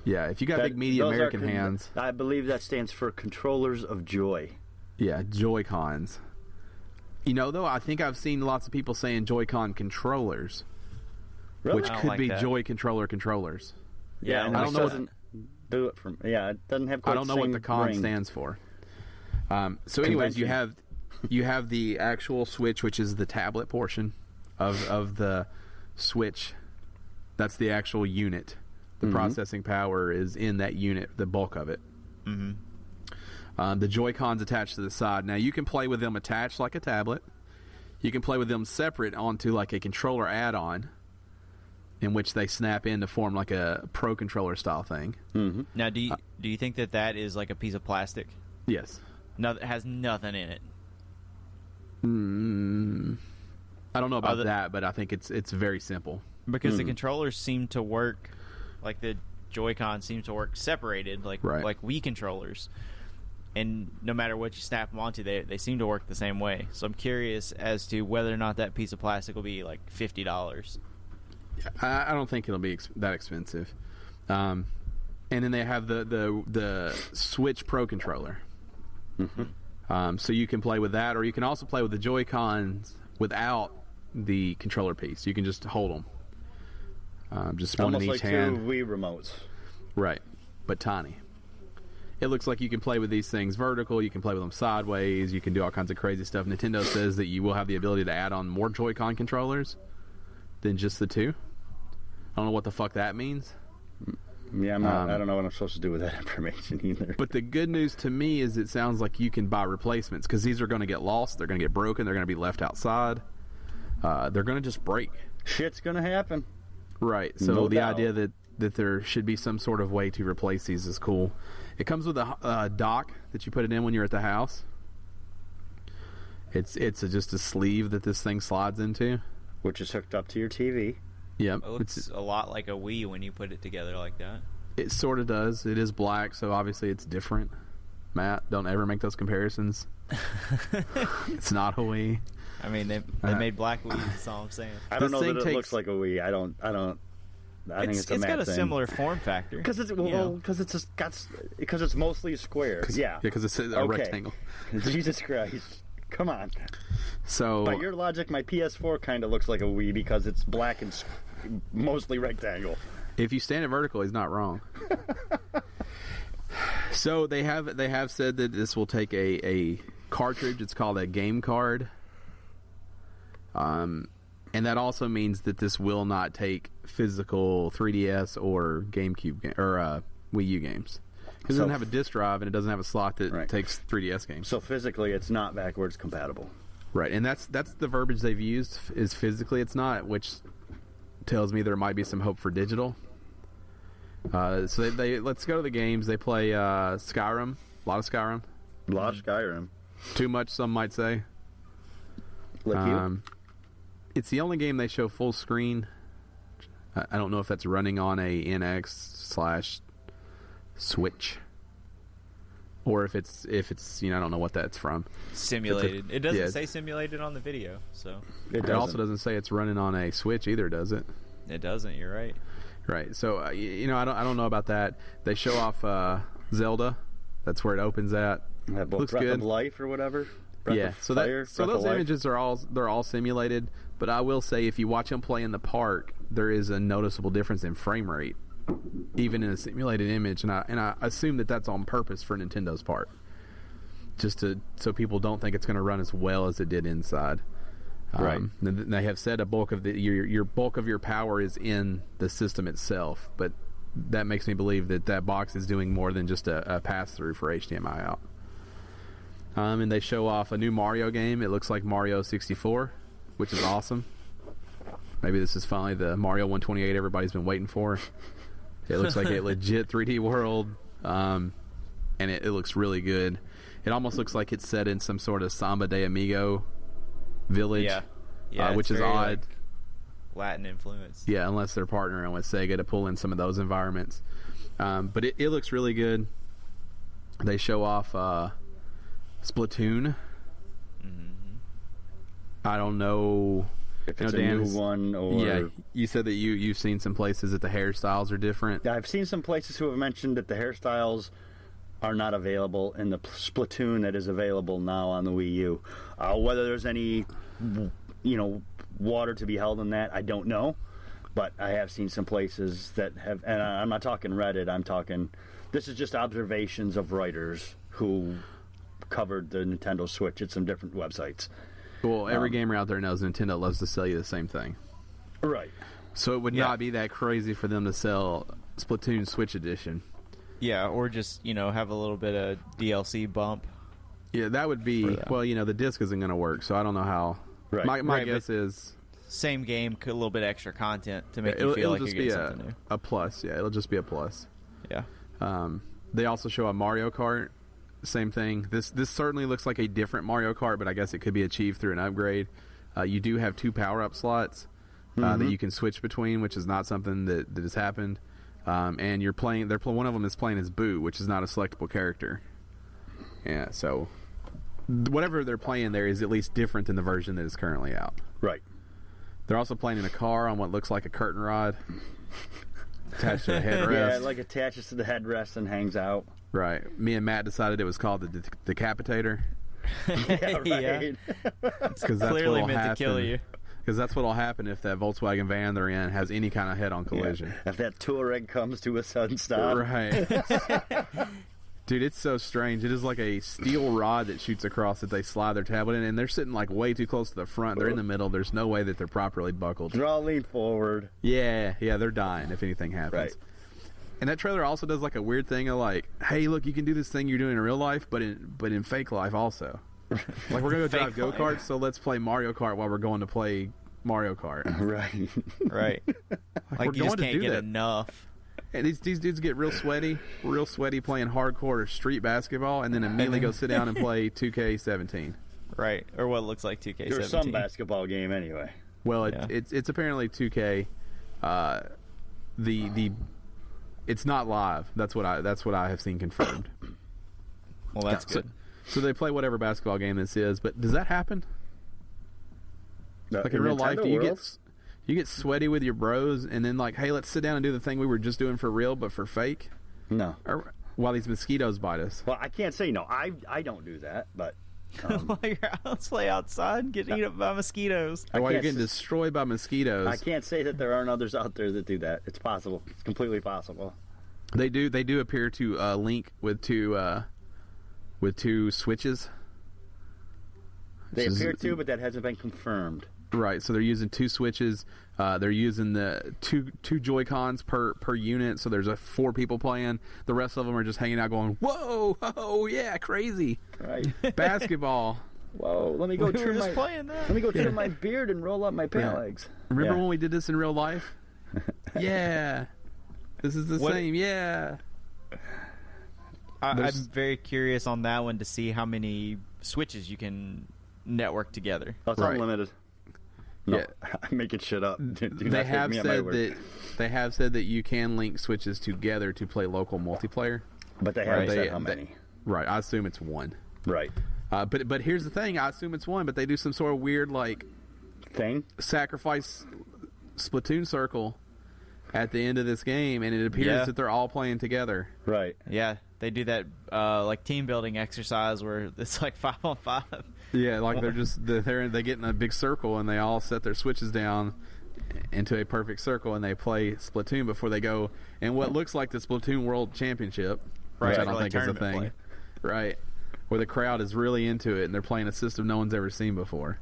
Yeah, if you got big, meaty American hands. I believe that stands for Controllers of Joy. Yeah, Joy-Cons. You know, though, I think I've seen lots of people saying Joy-Con controllers, Really? which could be Joy Controller controllers. Yeah, and I don't know. Doesn't do it from. Yeah, it doesn't have. Quite I don't know what the con ring. stands for. So, anyways, Convention. you have the actual Switch, which is the tablet portion of the Switch. That's the actual unit. The processing power is in that unit, the bulk of it. The Joy-Cons attached to the side. Now, you can play with them attached like a tablet. You can play with them separate onto like a controller add-on, in which they snap in to form like a Pro Controller style thing. Now, do you think that is like a piece of plastic? Yes. No, it has nothing in it. I don't know about that, but I think it's very simple. Because the controllers seem to work, like the Joy-Con seem to work separated, like Wii controllers. And no matter what you snap them onto, they seem to work the same way. So I'm curious as to whether or not that piece of plastic will be like $50. I don't think it'll be that expensive. And then they have the Switch Pro Controller. So you can play with that, or you can also play with the Joy-Cons without the controller piece. You can just hold them. Just one in each hand. Almost like two Wii remotes. Right, but tiny. It looks like you can play with these things vertical. You can play with them sideways. You can do all kinds of crazy stuff. Nintendo says that you will have the ability to add on more Joy-Con controllers than just the two. I don't know what the fuck that means. Yeah, I don't know what I'm supposed to do with that information either. But the good news to me is it sounds like you can buy replacements, because these are going to get lost. They're going to get broken. They're going to be left outside. They're going to just break. Shit's going to happen. Right. So No the doubt. idea that there should be some sort of way to replace these is cool. It comes with a dock that you put it in when you're at the house. It's just a sleeve that this thing slides into. Which is hooked up to your TV. Yep. It looks a lot like a Wii when you put it together like that. It sort of does. It is black, so obviously it's different. Matt, don't ever make those comparisons. It's not a Wii. I mean, they made black Wii's, that's all I'm saying. I don't This know thing that it takes- looks like a Wii. I think it's a Matt got a thing. similar form factor. Because it's mostly a square. Yeah. Because it's a rectangle. Jesus Christ. Come on. So By your logic, my PS4 kind of looks like a Wii because it's black and mostly rectangle. if you stand it vertical, he's not wrong. So they have said that this will take a cartridge. It's called a game card. And that also means that this will not take physical 3DS or GameCube or Wii U games. Because it doesn't have a disc drive and it doesn't have a slot that takes 3DS games. So physically, it's not backwards compatible. Right, and that's the verbiage they've used, is physically it's not, which tells me there might be some hope for digital. So they let's go to the games. They play Skyrim, a lot of Skyrim. A lot of Skyrim. Too much, some might say. Like you? It's the only game they show full screen. I don't know if that's running on a NX/Switch, or if it's I don't know what that's from. Simulated. It doesn't say simulated on the video, so It also doesn't say it's running on a Switch either, does it? it doesn't. You're right. Right. So I don't know about that. They show off Zelda. That's where it opens at. Looks Breath good. of Life or whatever. Breath Yeah. of So Fire, that so Breath of those Life. images are all simulated. But I will say, if you watch them play in the park, there is a noticeable difference in frame rate, even in a simulated image. And I assume that that's on purpose for Nintendo's part, just so people don't think it's going to run as well as it did inside. Right. They have said a bulk of your bulk of your power is in the system itself, but that makes me believe that box is doing more than just a pass through for HDMI out. And they show off a new Mario game. It looks like Mario 64, which is awesome. Maybe this is finally the Mario 128 everybody's been waiting for. It looks like a legit 3D world, and it looks really good. It almost looks like it's set in some sort of Samba de Amigo village, which is odd. Like Latin influence. Yeah, unless they're partnering with Sega to pull in some of those environments. But it looks really good. They show off Splatoon. Mm-hmm. I don't know if it's a new one or... Yeah, you said that you've seen some places that the hairstyles are different. I've seen some places who have mentioned that the hairstyles are not available in the Splatoon that is available now on the Wii U. Whether there's any, water to be held in that, I don't know. But I have seen some places that have, and I'm not talking Reddit, I'm talking, this is just observations of writers who covered the Nintendo Switch at some different websites. Well, every gamer out there knows Nintendo loves to sell you the same thing. Right. So it would not be that crazy for them to sell Splatoon Switch Edition. Yeah, or just, have a little bit of DLC bump. Yeah, that would be, well, the disc isn't going to work, so I don't know how. Right. My guess is... Same game, a little bit extra content to make you feel like you're getting something new. A plus, yeah. It'll just be a plus. Yeah. They also show a Mario Kart. Same thing. This certainly looks like a different Mario Kart, but I guess it could be achieved through an upgrade. You do have 2 power-up slots that you can switch between, which is not something that has happened. And you're playing. One of them is playing as Boo, which is not a selectable character. Yeah. So whatever they're playing there is at least different than the version that is currently out. Right. They're also playing in a car on what looks like a curtain rod attached to a headrest. Yeah, it attaches to the headrest and hangs out. Right. Me and Matt decided it was called the Decapitator. Yeah, right. Because that's clearly meant to kill you. Because that's what'll happen if that Volkswagen van they're in has any kind of head-on collision. Yeah. If that Touareg comes to a sudden stop. Right. Dude, it's so strange. It is like a steel rod that shoots across that they slide their tablet in, and they're sitting way too close to the front. They're in the middle. There's no way that they're properly buckled. They're all lean forward. Yeah, they're dying if anything happens. Right. And that trailer also does a weird thing of hey, look, you can do this thing you're doing in real life, but in fake life also. We're gonna go drive go-karts, so let's play Mario Kart while we're going to play Mario Kart. Right. Right. We're you just going can't to do get that. enough. And these dudes get real sweaty playing hardcore street basketball, and then immediately go sit down and play 2K17. Right, or what looks like 2K17. There's some basketball game anyway. Well, it's apparently 2K. It's not live. That's what I have seen confirmed. Well, that's good. So they play whatever basketball game this is, but does that happen? In real life, do you get sweaty with your bros and then hey, let's sit down and do the thing we were just doing for real but for fake? No. Or, while these mosquitoes bite us. Well, I can't say no. I don't do that, but let's play outside and get eaten up by mosquitoes. While you're getting destroyed by mosquitoes. I can't say that there aren't others out there that do that. It's possible. It's completely possible. They do appear to link with two switches. They appear to, but that hasn't been confirmed. Right, so they're using 2 switches. They're using the two Joy-Cons per unit, so there's 4 people playing. The rest of them are just hanging out going, whoa, oh yeah, crazy. Right. Basketball. Whoa, let me go trim my beard and roll up my pant legs. Remember when we did this in real life? Yeah. This is the same, yeah. I'm very curious on that one to see how many switches you can network together. Oh, it's unlimited. No, yeah. I'm making shit up. They have said that you can link switches together to play local multiplayer. But they haven't said how many. Right, I assume it's 1. Right. But here's the thing, I assume it's 1, but they do some sort of weird thing? Sacrifice Splatoon circle at the end of this game, and it appears that they're all playing together. Right. Yeah, they do that team building exercise where it's 5-on-5. Yeah, they get in a big circle and they all set their switches down into a perfect circle and they play Splatoon before they go in what looks like the Splatoon World Championship, which I don't think is a thing. Play. Right. Where the crowd is really into it and they're playing a system no one's ever seen before.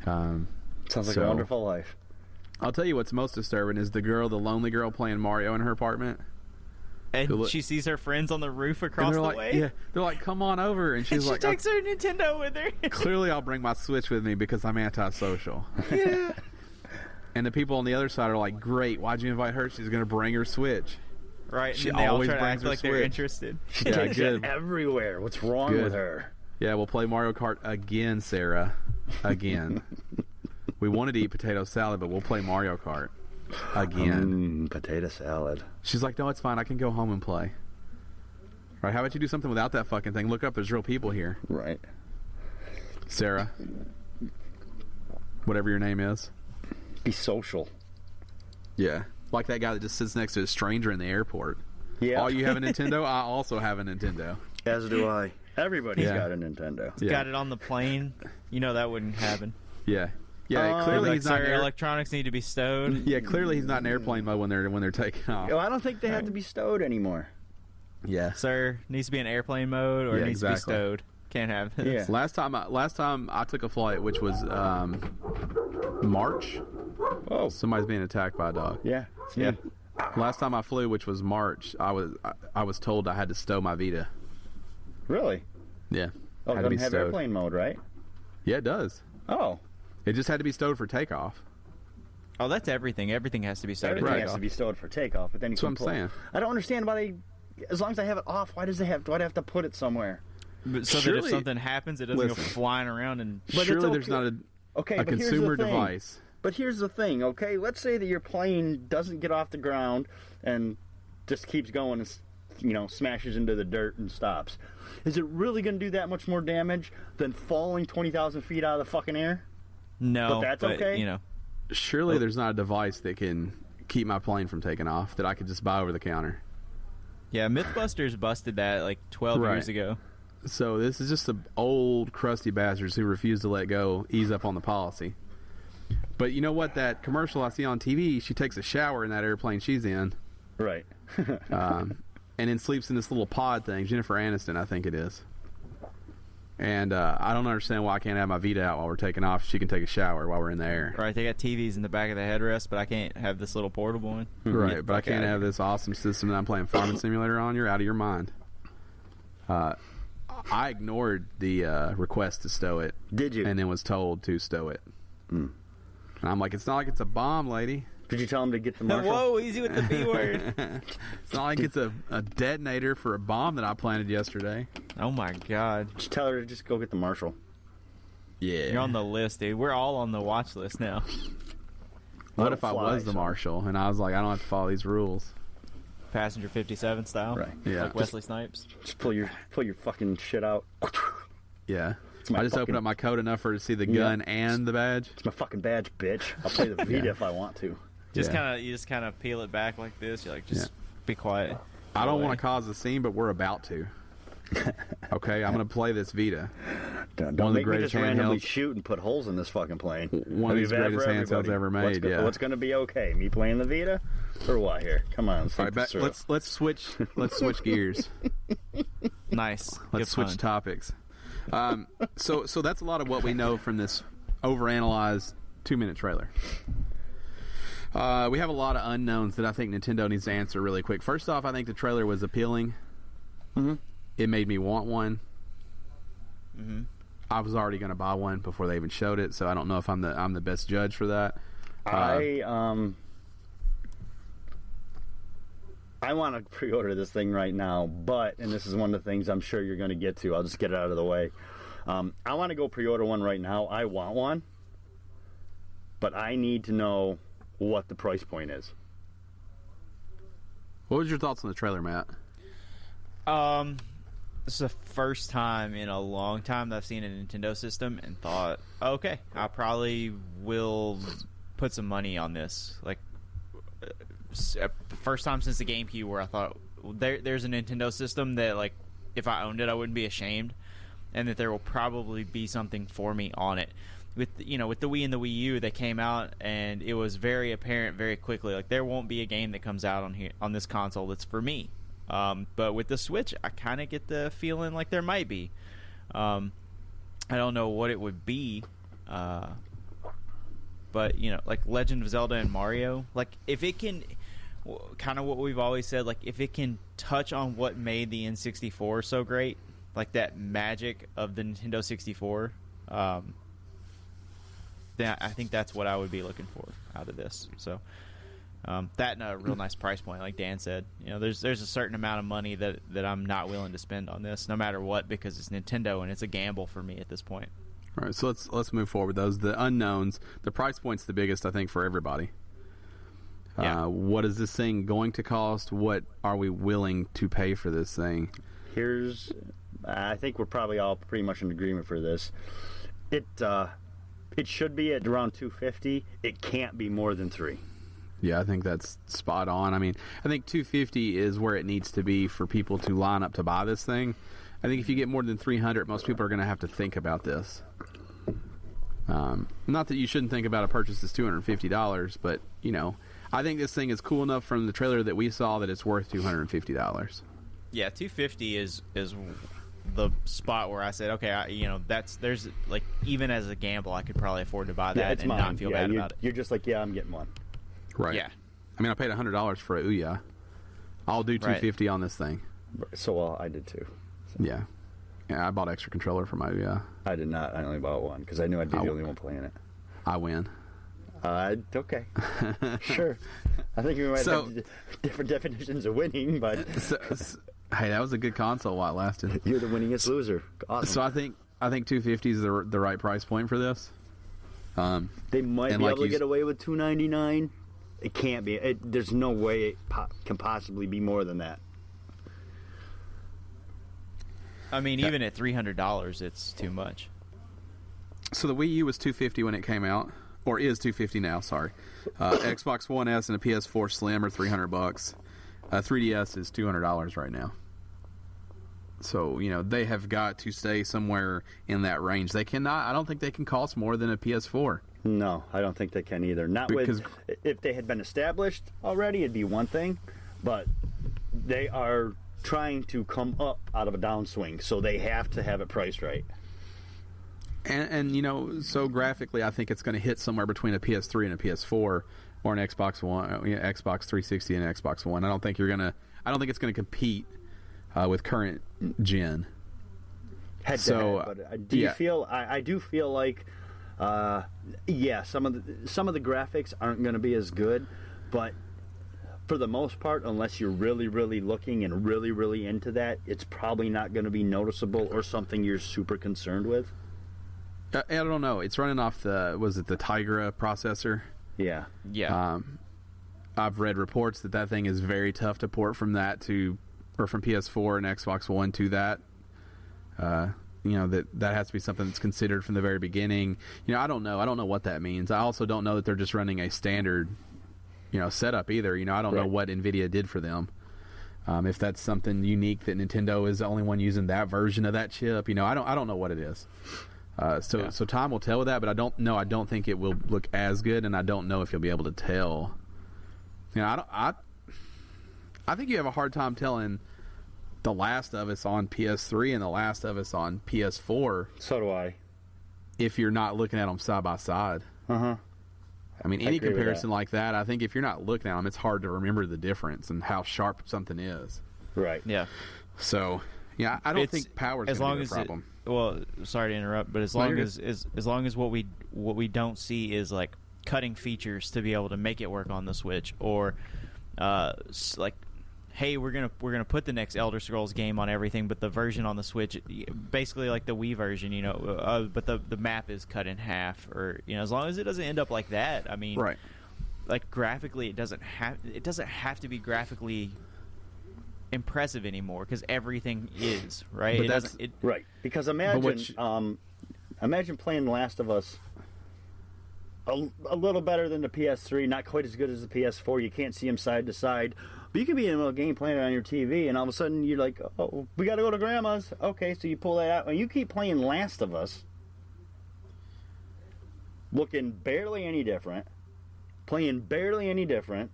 Sounds like a wonderful life. I'll tell you what's most disturbing is the lonely girl playing Mario in her apartment. And she sees her friends on the roof across the way. Yeah, they're like, "Come on over," and she's she takes her Nintendo with her. Clearly, I'll bring my Switch with me because I'm antisocial. Yeah. And the people on the other side are like, great, why'd you invite her? She's going to bring her Switch. Right, She and they all always try to brings act her like they're Switch. interested. She Yeah, takes good. it everywhere. What's wrong Good. with her? Yeah, we'll play Mario Kart again, Sarah. Again. We wanted to eat potato salad, but we'll play Mario Kart again. Potato salad. She's like, no, it's fine. I can go home and play. Right, how about you do something without that fucking thing? Look up, there's real people here. Right. Sarah. Whatever your name is. Be social. Yeah. Like that guy that just sits next to a stranger in the airport. Yeah. Oh, you have a Nintendo? I also have a Nintendo. As do I. Everybody's Yeah. got a Nintendo. Yeah. Got it on the plane. You know that wouldn't happen. Yeah. Yeah, clearly Like, he's not sir, in electronics need to be stowed. Yeah, clearly he's not in airplane mode when they're taking off. Oh, I don't think they have to be stowed anymore. Yeah. Sir, needs to be in airplane mode or Yeah, it needs to be exactly. stowed. Can't have this. Yeah. Last time I took a flight, which was March. Oh. Somebody's being attacked by a dog. Yeah. It's me. Yeah. Last time I flew, which was March, I was told I had to stow my Vita. Really? Yeah. Oh, had it to be doesn't have stowed. airplane mode, right? Yeah, it does. Oh. It just had to be stowed for takeoff. Oh, that's everything. Everything has to be stowed. Everything Right. has to be stowed for takeoff, but then you That's can what I'm pull. saying. I don't understand why they. As long as I have it off, why do I have to put it somewhere? But so that Surely- if something happens, it doesn't go Listen. flying around and... But Surely it's there's okay. not Okay, a but here's consumer the thing. device. But here's the thing, okay? Let's say that your plane doesn't get off the ground and just keeps going and, smashes into the dirt and stops. Is it really going to do that much more damage than falling 20,000 feet out of the fucking air? No, But that's okay? You know, Surely there's not a device that can keep my plane from taking off that I could just buy over the counter. yeah, MythBusters busted that like 12 Right. years ago. So this is just the old crusty bastards who refuse to let go, ease up on the policy. But you know what? That commercial I see on TV, she takes a shower in that airplane she's in, Right. and then sleeps in this little pod thing. Jennifer Aniston, I think it is. And I don't understand why I can't have my Vita out while we're taking off. She can take a shower while we're in the air. Right, they got TVs in the back of the headrest, but I can't have this little portable one. Right, but I Fuck can't outta have this awesome system that I'm playing Farming Simulator on. You're out of your mind. I ignored the request to stow it. Did you? And then was told to stow it. And I'm like, it's not like it's a bomb, lady. Did you tell him to get the marshal? Whoa, easy with the B word. It's not like it's a detonator for a bomb that I planted yesterday. Oh my god. Just tell her to just go get the marshal. Yeah. You're on the list, dude. We're all on the watch list now. What if I fly, was the so- marshal and I was like, I don't have to follow these rules? Passenger 57 style. Right. Yeah. Like Wesley Snipes. Just pull your fucking shit out. Yeah. my I just fucking- opened up my coat enough for her to see the gun and the badge. It's my fucking badge, bitch. I'll play the Vita if I want to. You just Yeah. kind of peel it back like this. You're like, just be quiet. I don't want to cause a scene, but we're about to. Okay, I'm going to play this Vita. Don't One of the make me greatest just randomly handhelds. shoot and put holes in this fucking plane. One of these That'd be bad greatest for handhelds everybody. ever made, yeah. What's going to be okay? Me playing the Vita, or what? Here, come on. All right, back, let's switch gears. Nice. Let's switch topics. So that's a lot of what we know from this overanalyzed 2-minute trailer. We have a lot of unknowns that I think Nintendo needs to answer really quick. First off, I think the trailer was appealing. Mm-hmm. It made me want one. Mm-hmm. I was already going to buy one before they even showed it, so I don't know if I'm the best judge for that. I want to pre-order this thing right now, but, and this is one of the things I'm sure you're going to get to. I'll just get it out of the way. I want to go pre-order one right now. I want one, but I need to know what the price point is. What was your thoughts on the trailer, Matt? This is the first time in a long time that I've seen a Nintendo system and thought, okay, I probably will put some money on this. Like, the first time since the GameCube where I thought there's a Nintendo system that, like, if I owned it, I wouldn't be ashamed, and that there will probably be something for me on it. With the Wii and the Wii U, they came out and it was very apparent very quickly. Like, there won't be a game that comes out on this console that's for me. But with the Switch, I kind of get the feeling like there might be. I don't know what it would be, but like Legend of Zelda and Mario, like if it can, kind of what we've always said, like if it can touch on what made the N64 so great, like that magic of the Nintendo 64, then I think that's what I would be looking for. out of this. So that and a real nice price point, like Dan said. There's a certain amount of money that I'm not willing to spend on this, no matter what, because it's Nintendo and it's a gamble for me at this point. All right, so let's move forward. The unknowns. The price point's the biggest, I think, for everybody. Yeah. What is this thing going to cost? What are we willing to pay for this thing? I think we're probably all pretty much in agreement for this. It should be at around $250. It can't be more than $300. Yeah, I think that's spot on. I mean, I think $250 is where it needs to be for people to line up to buy this thing. I think if you get more than $300, most people are going to have to think about this. Not that you shouldn't think about a purchase that's $250, but I think this thing is cool enough from the trailer that we saw that it's worth $250. Yeah, $250 is the spot where I said, okay, there's like, even as a gamble, I could probably afford to buy that and mine. not feel bad about it. You're just like, yeah, I'm getting one. Right. Yeah. I mean, I paid $100 for a Ouya. I'll do $250 on this thing. So I did too. So. Yeah, I bought extra controller for my Ouya. I did not. I only bought one because I knew I'd be the only one playing it. I win. Okay. Sure. I think we might have different definitions of winning, but hey, that was a good console while it lasted. You're the winningest loser. Awesome. So I think $250 is the right price point for this. They might be able to get away with $299. It can't be. There's no way it can possibly be more than that. I mean, even at $300, it's too much. So the Wii U was $250 when it came out, or is $250 now. Sorry, Xbox One S and a PS4 Slim are $300. 3DS is $200 right now. So they have got to stay somewhere in that range. They cannot. I don't think they can cost more than a PS4. No, I don't think they can either. If they had been established already, it'd be one thing, but they are trying to come up out of a downswing, so they have to have it priced right. And so graphically, I think it's going to hit somewhere between a PS3 and a PS4, or an Xbox One, Xbox 360 and Xbox One. I don't think it's going to compete with current gen. Head to head, but I do feel like, some of the graphics aren't going to be as good, but for the most part, unless you're really, really looking and really, really into that, it's probably not going to be noticeable or something you're super concerned with. I don't know. It's running off the Tigra processor? Yeah. Yeah. I've read reports that thing is very tough to port from that to, or from PS4 and Xbox One to that. That has to be something that's considered from the very beginning. I don't know. I don't know what that means. I also don't know that they're just running a standard setup either. I don't know what NVIDIA did for them. If that's something unique that Nintendo is the only one using that version of that chip, I don't know what it is. So time will tell with that, but I don't think it will look as good, and I don't know if you'll be able to tell. I think you have a hard time telling The Last of Us on PS3 and The Last of Us on PS4. So do I. If you're not looking at them side by side. Uh-huh. I mean, any comparison like that, I think if you're not looking at them, it's hard to remember the difference and how sharp something is. Right. Yeah. So, I don't think power is going to be a problem. Sorry to interrupt, but as long as what we don't see is like cutting features to be able to make it work on the Switch, or like, hey, we're gonna put the next Elder Scrolls game on everything, but the version on the Switch, basically like the Wii version, but the map is cut in half, or as long as it doesn't end up like that. I mean, right. Like graphically, it doesn't have to be graphically impressive anymore, because everything is right. Right, because imagine playing The Last of Us a little better than the PS3, not quite as good as the PS4. You can't see them side to side, but you can be in a game playing it on your TV, and all of a sudden you're like, oh, we got to go to Grandma's. Okay, so you pull that out, and you keep playing Last of Us, looking barely any different, playing barely any different,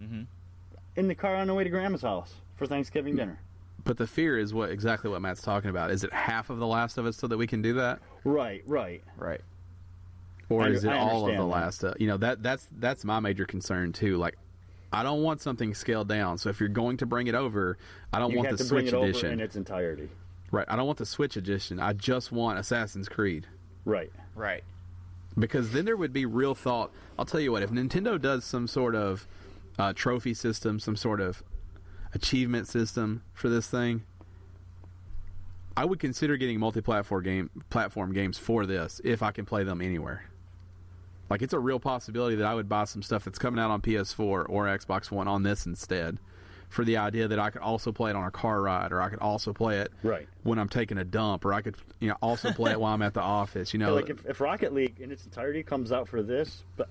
in the car on the way to Grandma's house for Thanksgiving dinner. But the fear is exactly what Matt's talking about. Is it half of The Last of Us so that we can do that? Right. Or is it all of The Last of Us? That's my major concern too. Like, I don't want something scaled down. So if you're going to bring it over, I don't want the Switch edition in its entirety. Right. I don't want the Switch edition. I just want Assassin's Creed. Right. Because then there would be real thought. I'll tell you what, if Nintendo does some sort of trophy system, some sort of achievement system for this thing, I would consider getting platform games for this if I can play them anywhere. Like, it's a real possibility that I would buy some stuff that's coming out on PS4 or Xbox One on this instead, for the idea that I could also play it on a car ride, or I could also play it when I'm taking a dump, or I could also play it while I'm at the office. Yeah, like if Rocket League in its entirety comes out for this, but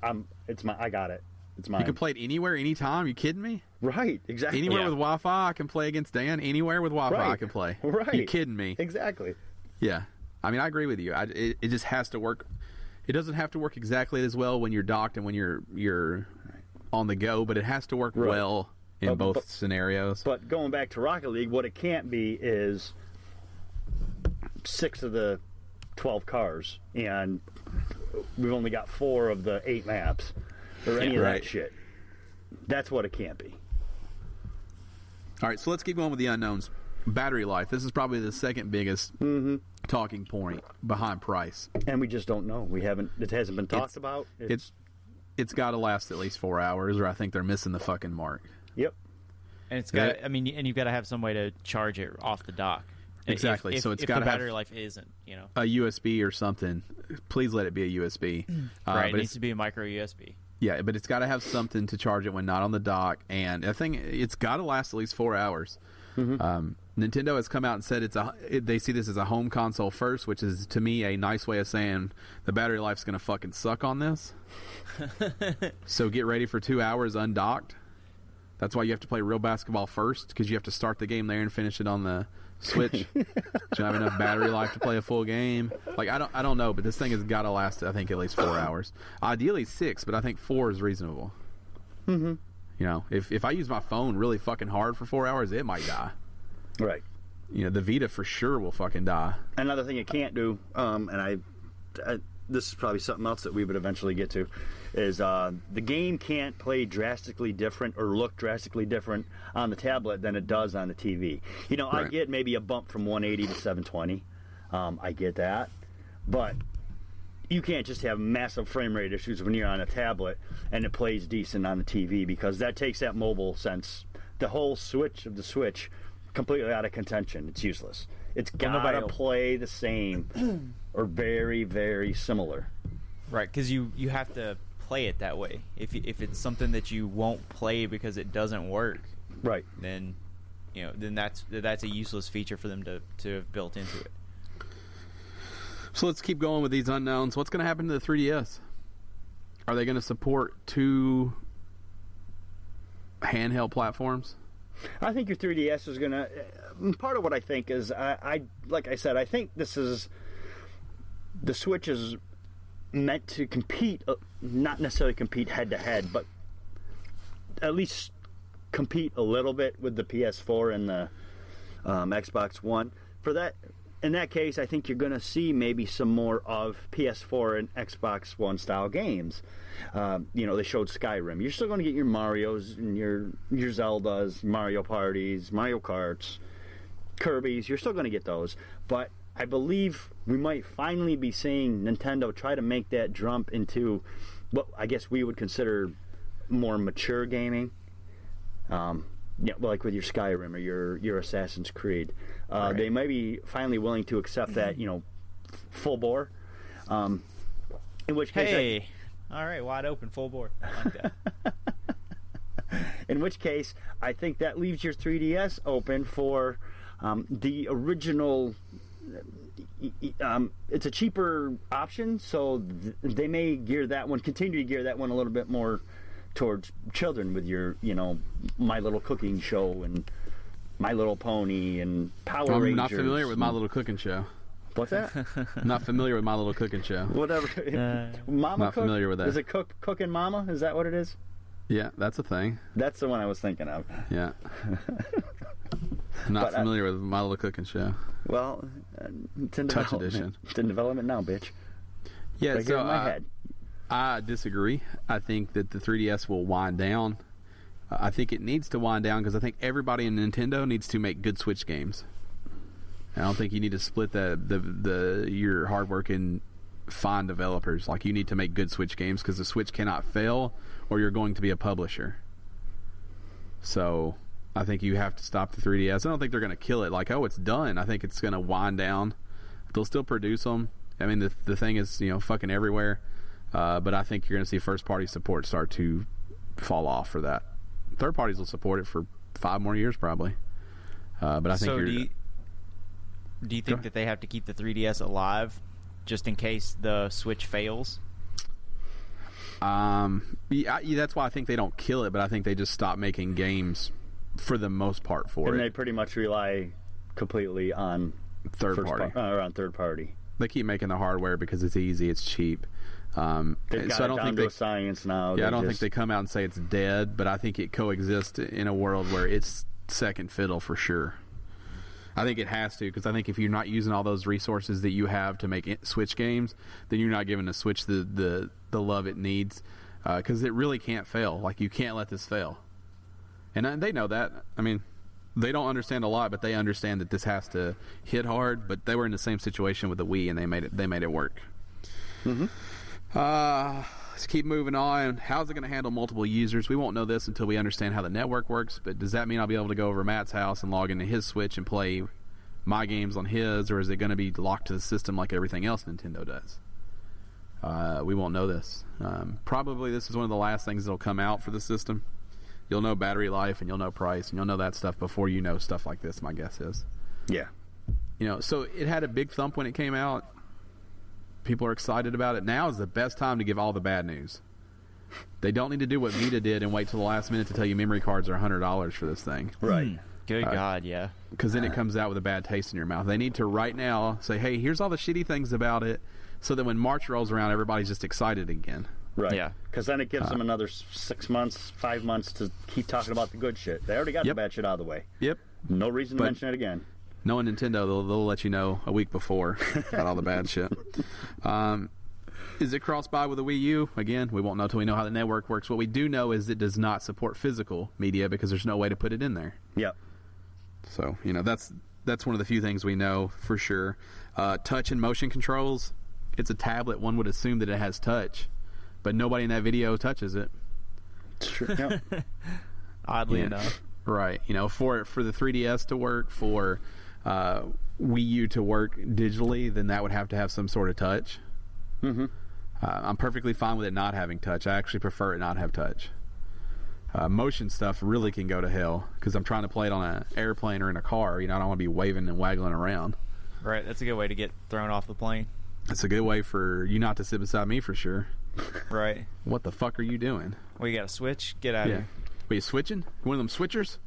I got it. It's mine. You can play it anywhere, anytime. You kidding me? Right, exactly. Anywhere with Wi-Fi, I can play against Dan. Anywhere with Wi-Fi, I can play. Right. You kidding me? Exactly. Yeah. I mean, I agree with you. It just has to work. It doesn't have to work exactly as well when you're docked and when you're on the go, but it has to work well in both scenarios. But going back to Rocket League, what it can't be is 6 of the 12 cars, and we've only got 4 of the 8 maps, or any of that shit. That's what it can't be. All right, so let's keep going with the unknowns. Battery life. This is probably the second biggest talking point behind price. And we just don't know. It hasn't been talked about. It's got to last at least 4 hours, or I think they're missing the fucking mark. Yep. And it's got. and you've got to have some way to charge it off the dock. Exactly. So it's got to have battery life isn't, a USB or something. Please let it be a USB. Right. It needs to be a micro USB. Yeah, but it's got to have something to charge it when not on the dock, and I think it's got to last at least 4 hours. Nintendo has come out and said they see this as a home console first, which is, to me, a nice way of saying the battery life's going to fucking suck on this. So get ready for 2 hours undocked. That's why you have to play real basketball first, because you have to start the game there and finish it on the Switch. You don't have enough battery life to play a full game. Like, I don't know, but this thing has got to last, I think, at least 4 hours. Ideally 6, but I think 4 is reasonable. If I use my phone really fucking hard for 4 hours, it might die. Right. The Vita for sure will fucking die. Another thing it can't do, and this is probably something else that we would eventually get to, is the game can't play drastically different or look drastically different on the tablet than it does on the TV. I get maybe a bump from 180 to 720. I get that. But you can't just have massive frame rate issues when you're on a tablet and it plays decent on the TV, because that takes that mobile sense. The whole switch of the Switch completely out of contention. It's useless. It's got to play the same or very, very similar. Right, because you have to play it that way. If it's something that you won't play because it doesn't work, right, then that's a useless feature for them to have built into it. So let's keep going with these unknowns. What's going to happen to the 3DS? Are they going to support 2 handheld platforms? I think your 3DS is going to... Part of what I think is, like I said, I think this is... The Switch is meant to compete, not necessarily compete head-to-head, but at least compete a little bit with the PS4 and the Xbox One. In that case, I think you're going to see maybe some more of PS4 and Xbox One style games. They showed Skyrim. You're still going to get your Marios and your Zeldas, Mario Parties, Mario Karts, Kirby's. You're still going to get those. But I believe we might finally be seeing Nintendo try to make that jump into what I guess we would consider more mature gaming. Like with your Skyrim or your Assassin's Creed. Right. They may be finally willing to accept that, full bore. In which case... all right, wide open, full bore. I like that. In which case, I think that leaves your 3DS open for the original... it's a cheaper option, so they may continue to gear that one a little bit more towards children with your, My Little Cooking Show and My Little Pony and Power Rangers. I'm not familiar with My Little Cooking Show. What's that? I'm not familiar with My Little Cooking Show. Whatever. Mama not familiar with that. Is it Cooking Mama? Is that what it is? Yeah, that's a thing. That's the one I was thinking of. Yeah. I'm not familiar with My Little Cooking Show. Well, it's in Touch development. Edition. It's in development now, bitch. Yeah, right here in my head. I disagree. I think that the 3DS will wind down. I think it needs to wind down because I think everybody in Nintendo needs to make good Switch games. I don't think you need to split your hardworking find developers. Like, you need to make good Switch games because the Switch cannot fail, or you're going to be a publisher. So I think you have to stop the 3DS. I don't think they're going to kill it. Like, oh, it's done. I think it's going to wind down. They'll still produce them. I mean, the thing is, fucking everywhere. But I think you're going to see first-party support start to fall off for that. Third parties will support it for 5 more years probably. But I think so do you think that they have to keep the 3DS alive just in case the Switch fails? Yeah, that's why I think they don't kill it, but I think they just stop making games for the most part for and it. And they pretty much rely completely on third party. They keep making the hardware because it's easy, it's cheap. They've got it down to a science now. Yeah, I don't think they come out and say it's dead, but I think it coexists in a world where it's second fiddle for sure. I think it has to, because I think if you're not using all those resources that you have to make Switch games, then you're not giving the Switch the love it needs, because it really can't fail. Like, you can't let this fail. And they know that. I mean, they don't understand a lot, but they understand that this has to hit hard. But they were in the same situation with the Wii, and they made it work. Mm-hmm. Let's keep moving on. How's it going to handle multiple users? We won't know this until we understand how the network works, but does that mean I'll be able to go over to Matt's house and log into his Switch and play my games on his, or is it going to be locked to the system like everything else Nintendo does? We won't know this. Probably this is one of the last things that will come out for the system. You'll know battery life, and you'll know price, and you'll know that stuff before you know stuff like this, my guess is. Yeah. So it had a big thump when it came out. People are excited about it. Now is the best time to give all the bad news. They don't need to do what Vita did and wait till the last minute to tell you memory cards are $100 for this thing. Right. Good God, yeah. Because then it comes out with a bad taste in your mouth. They need to right now say, hey, here's all the shitty things about it, so that when March rolls around, everybody's just excited again. Right. Yeah. Because then it gives them another 6 months, 5 months to keep talking about the good shit. They already got the bad shit out of the way. Yep. No reason to mention it again. Knowing Nintendo, they'll let you know a week before about all the bad shit. Is it cross-buy with the Wii U? Again, we won't know until we know how the network works. What we do know is it does not support physical media because there's no way to put it in there. Yep. So, that's one of the few things we know for sure. Touch and motion controls. It's a tablet. One would assume that it has touch, but nobody in that video touches it. True. Yep. Oddly enough. Right. For the 3DS to work, for Wii U to work digitally, then that would have to have some sort of touch. Mm-hmm. I'm perfectly fine with it not having touch. I actually prefer it not have touch. Motion stuff really can go to hell because I'm trying to play it on an airplane or in a car. I don't want to be waving and waggling around. Right. That's a good way to get thrown off the plane. That's a good way for you not to sit beside me for sure. Right. What the fuck are you doing? Well, you got to switch. Get out of here. Were you switching? One of them switchers?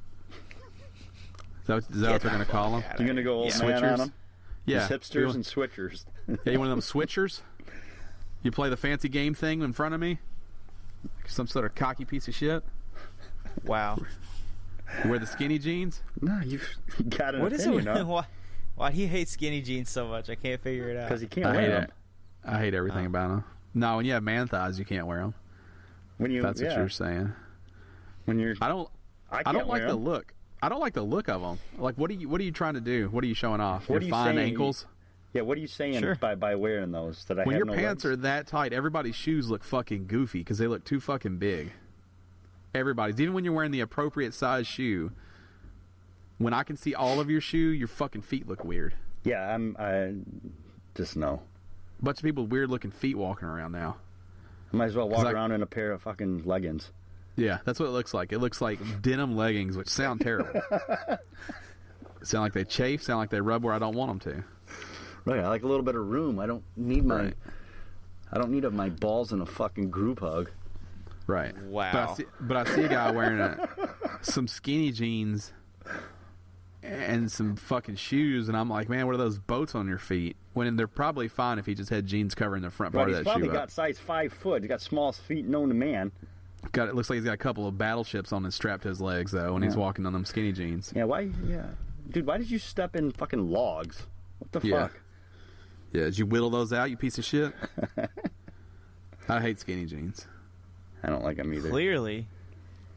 Is that what they're going to call them? You're going to go old man on them? Yeah. Just hipsters and switchers. Yeah, you one of them switchers? You play the fancy game thing in front of me? Some sort of cocky piece of shit? Wow. You wear the skinny jeans? No, you've got an what opinion, is it? Why do you hate skinny jeans so much? I can't figure it out. Because you can't wear them. I hate everything about them. No, when you have man thighs, you can't wear them. That's what you're saying. When you're, I don't like the look. I don't like the look of them. Like, what are you trying to do? What are you showing off? Your fine ankles? Yeah, what are you saying by wearing those? That when your pants are that tight, everybody's shoes look fucking goofy because they look too fucking big. Everybody's, even when you're wearing the appropriate size shoe, when I can see all of your shoe, your fucking feet look weird. Yeah, I just know. A bunch of people with weird looking feet walking around now. I might as well walk around in a pair of fucking leggings. Yeah, that's what it looks like. It looks like denim leggings, which sound terrible. Sound like they chafe, sound like they rub where I don't want them to. Right, I like a little bit of room. I don't need my my balls in a fucking group hug. Right. Wow. But I see a guy wearing some skinny jeans and some fucking shoes, and I'm like, man, what are those boats on your feet? When they're probably fine if he just had jeans covering the front part of that shoe. He's probably got size 5 foot. He's got smallest feet known to man. It looks like he's got a couple of battleships on his strapped to his legs though, and he's walking on them skinny jeans. Yeah, why? Yeah, dude, why did you step in fucking logs? What the fuck? Yeah, did you whittle those out, you piece of shit? I hate skinny jeans. I don't like them either. Clearly.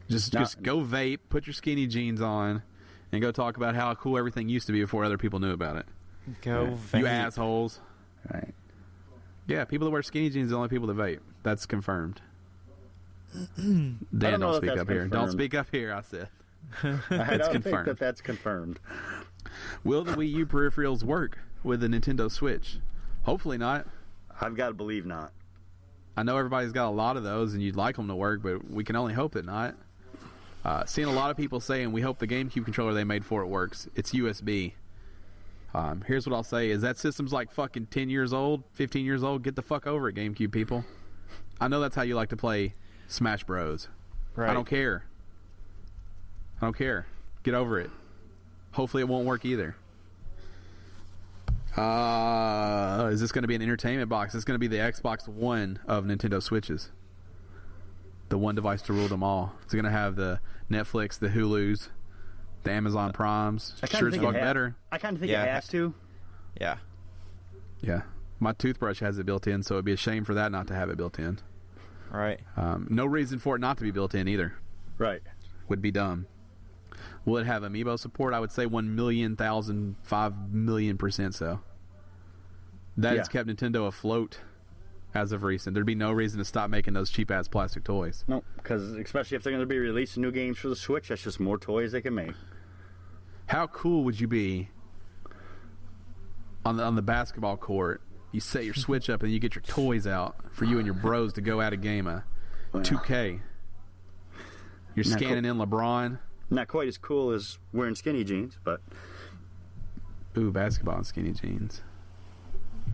Just go vape, put your skinny jeans on, and go talk about how cool everything used to be before other people knew about it. Go vape. You assholes. Right. Yeah, people that wear skinny jeans are the only people that vape. That's confirmed. Dan, don't speak up here. Don't speak up here, I said. I don't think that's confirmed. Will the Wii U peripherals work with the Nintendo Switch? Hopefully not. I've got to believe not. I know everybody's got a lot of those, and you'd like them to work, but we can only hope that not. Seeing a lot of people saying, we hope the GameCube controller they made for it works. It's USB. Here's what I'll say, is that system's like fucking 10 years old, 15 years old. Get the fuck over it, GameCube people. I know that's how you like to play Smash Bros. Right. I don't care. Get over it. Hopefully it won't work either. Is this going to be an entertainment box? It's going to be the Xbox One of Nintendo Switches. The one device to rule them all. It's going to have the Netflix, the Hulus, the Amazon Primes. Sure as fuck better. I kind of think it has to. Yeah. Yeah. My toothbrush has it built in, so it'd be a shame for that not to have it built in. Right. No reason for it not to be built in either. Right. Would be dumb. Will it have amiibo support? I would say 1,000,000% so. That has kept Nintendo afloat as of recent. There'd be no reason to stop making those cheap-ass plastic toys. No, because especially if they're going to be releasing new games for the Switch, that's just more toys they can make. How cool would you be on the basketball court? You set your Switch up and you get your toys out for you and your bros to go at a game of 2K. You're scanning in LeBron. Not quite as cool as wearing skinny jeans, but... Ooh, basketball and skinny jeans.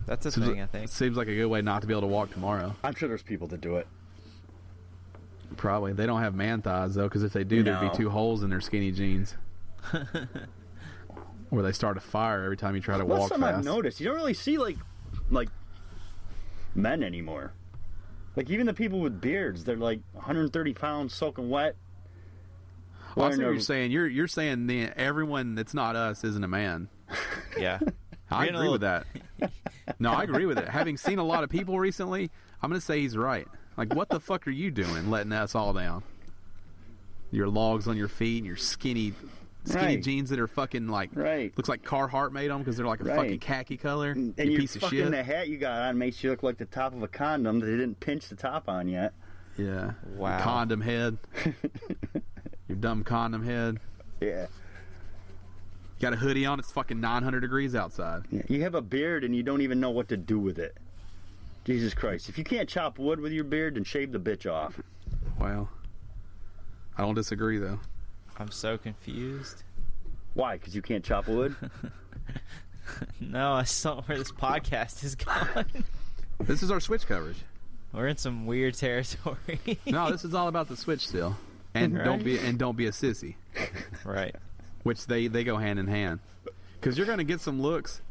That's a thing, I think. Seems like a good way not to be able to walk tomorrow. I'm sure there's people that do it. Probably. They don't have man thighs, though, because if they do, there'd be 2 holes in their skinny jeans. Or they start a fire every time you try to walk fast. That's something I've noticed. You don't really see, like men anymore. Like, even the people with beards, they're like 130 pounds soaking wet. Well, I see what you're saying. You're saying everyone that's not us isn't a man. Yeah. I agree with that. No, I agree with it. Having seen a lot of people recently, I'm going to say he's right. Like, what the fuck are you doing letting us all down? Your logs on your feet and your skinny jeans that are fucking like, looks like Carhartt made them because they're like a fucking khaki color. And you piece of shit. The hat you got on makes you look like the top of a condom that they didn't pinch the top on yet. Yeah. Wow. Condom head. Your dumb condom head. Yeah. You got a hoodie on, it's fucking 900 degrees outside. Yeah, you have a beard and you don't even know what to do with it. Jesus Christ. If you can't chop wood with your beard, then shave the bitch off. Well, I don't disagree, though. I'm so confused. Why? Because you can't chop wood? No, I saw where this podcast is going. This is our Switch coverage. We're in some weird territory. No, this is all about the Switch still. And don't be a sissy. Right. Which they go hand in hand. Because you're going to get some looks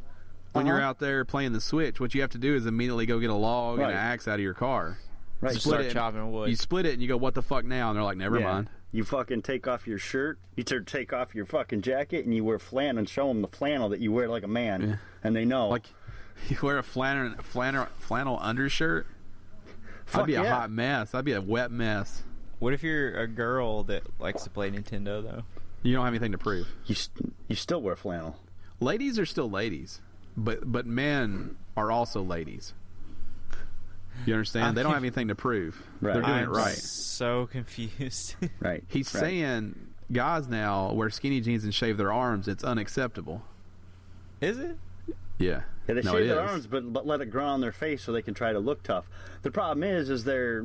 when you're out there playing the Switch. What you have to do is immediately go get a log and an axe out of your car. Right. Start chopping wood. You split it and you go, what the fuck now? And they're like, never mind. You fucking take off your shirt, you take off your fucking jacket, and you wear flannel and show them the flannel that you wear like a man. Yeah. And they know. Like, you wear a flannel undershirt? That'd be a hot mess. That'd be a wet mess. What if you're a girl that likes to play Nintendo, though? You don't have anything to prove. You still wear flannel. Ladies are still ladies, but men are also ladies. You understand? They don't have anything to prove. Right. They're doing I'm it right. So confused. Right. He's saying guys now wear skinny jeans and shave their arms. It's unacceptable. Is it? Yeah. Yeah, they shave their arms, but let it grow on their face so they can try to look tough. The problem is they're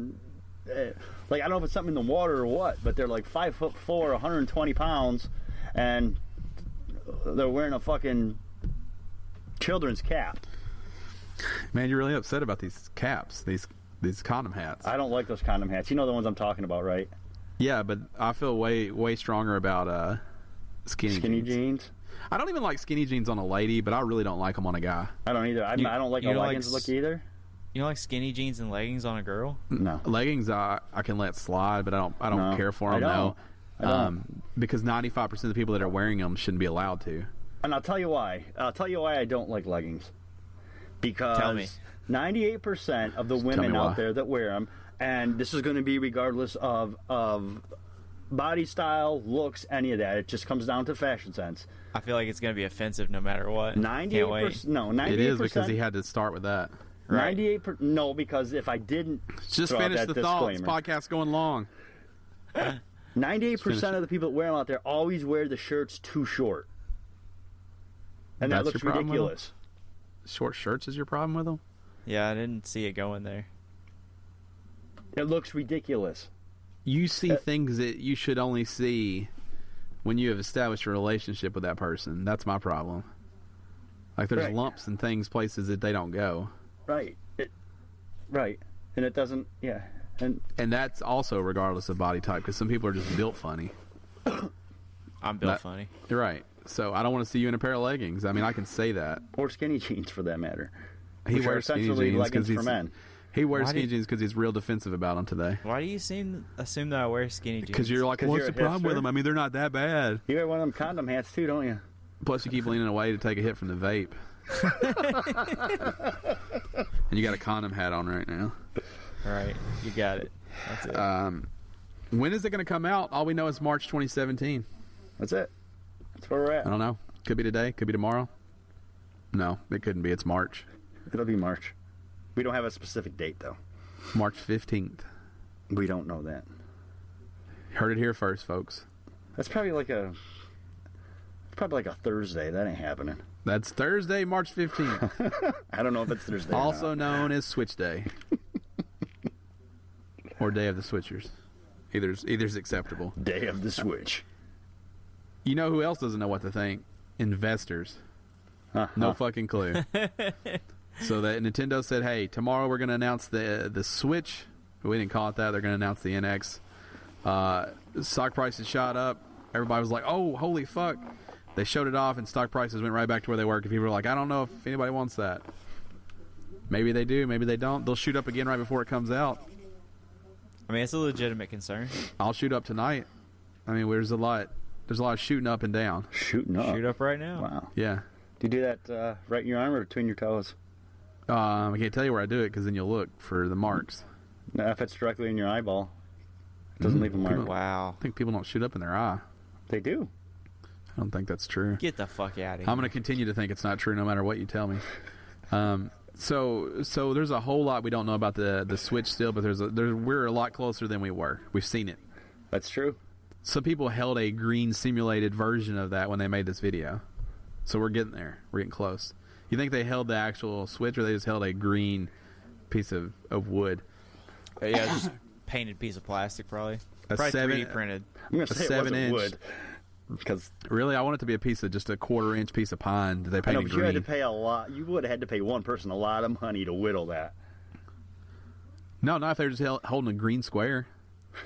like, I don't know if it's something in the water or what, but they're like 5'4", 120 pounds, and they're wearing a fucking children's cap. Man, you're really upset about these caps, these condom hats. I don't like those condom hats. You know the ones I'm talking about, right? Yeah, but I feel way stronger about skinny jeans. I don't even like skinny jeans on a lady, but I really don't like them on a guy. I don't either. I don't like a leggings look either. You don't like skinny jeans and leggings on a girl? No. Leggings I can let slide, but I don't care for them. I don't. Because 95% of the people that are wearing them shouldn't be allowed to. And I'll tell you why. I don't like leggings. Because Tell me. 98% of the women out there that wear them, and this is going to be regardless of body style, looks, any of that. It just comes down to fashion sense. I feel like it's going to be offensive no matter what. 98%. No, 98%. It is because he had to start with that. Right. 98%. No, because if I didn't Just throw out finish that the thought. This disclaimer, podcast's going long. 98% of the people that wear them out there always wear the shirts too short. And that That's looks your problem with them? ridiculous. Short shirts is your problem with them? Yeah, I didn't see it going there. It looks ridiculous. You see things that you should only see when you have established a relationship with that person. That's my problem. Like, there's Right. lumps and things, places that they don't go. Right. Right. And it doesn't, yeah. And that's also regardless of body type, because some people are just built funny. I'm built funny. You're right. So I don't want to see you in a pair of leggings. I mean, I can say that. or skinny jeans for that matter. He Which are wears skinny essentially jeans leggings because for men. he wears Why skinny did- jeans because he's real defensive about them today. Why do you assume that I wear skinny jeans? Because you're like, 'Cause what's you're the a problem with hipster? them? I mean, they're not that bad. You wear one of them condom hats too, don't you? Plus, you keep leaning away to take a hit from the vape. And you got a condom hat on right now. Right, you got it. That's it. When is it going to come out? All we know is March 2017. That's it. That's where we're at. I don't know. Could be today. Could be tomorrow. No, it couldn't be. It's March. It'll be March. We don't have a specific date though. March 15th. We don't know that. Heard it here first, folks. That's probably like a Thursday. That ain't happening. That's Thursday, March 15th. I don't know if it's Thursday. Also or not. known as Switch Day. Or Day of the Switchers. Either's acceptable. Day of the Switch. You know who else doesn't know what to think? Investors. No fucking clue. So that Nintendo said, hey, tomorrow we're going to announce the Switch. We didn't call it that. They're going to announce the NX. Stock prices shot up. Everybody was like, oh, holy fuck. They showed it off, and stock prices went right back to where they were. Because people were like, I don't know if anybody wants that. Maybe they do. Maybe they don't. They'll shoot up again right before it comes out. I mean, it's a legitimate concern. I'll shoot up tonight. I mean, there's a lot of shooting up and down. Shooting up. Shoot up right now. Wow. Yeah. Do you do that right in your arm or between your toes? I can't tell you where I do it because then you'll look for the marks. No, if it's directly in your eyeball, it doesn't leave a mark. Wow. I think people don't shoot up in their eye. They do. I don't think that's true. Get the fuck out of here. I'm going to continue to think it's not true no matter what you tell me. So there's a whole lot we don't know about the Switch still, but we're a lot closer than we were. We've seen it. That's true. Some people held a green simulated version of that when they made this video. So we're getting there. We're getting close. You think they held the actual Switch or they just held a green piece of wood? Yeah, just painted piece of plastic, probably. A Probably 7 3D printed. I'm going to say it 7 wasn't inch. wood. Because Really? I want it to be a piece of just a 1/4 inch piece of pine that they I painted know, but you had to green. pay a lot. You would have had to pay one person a lot of money to whittle that. No, not if they're just holding a green square.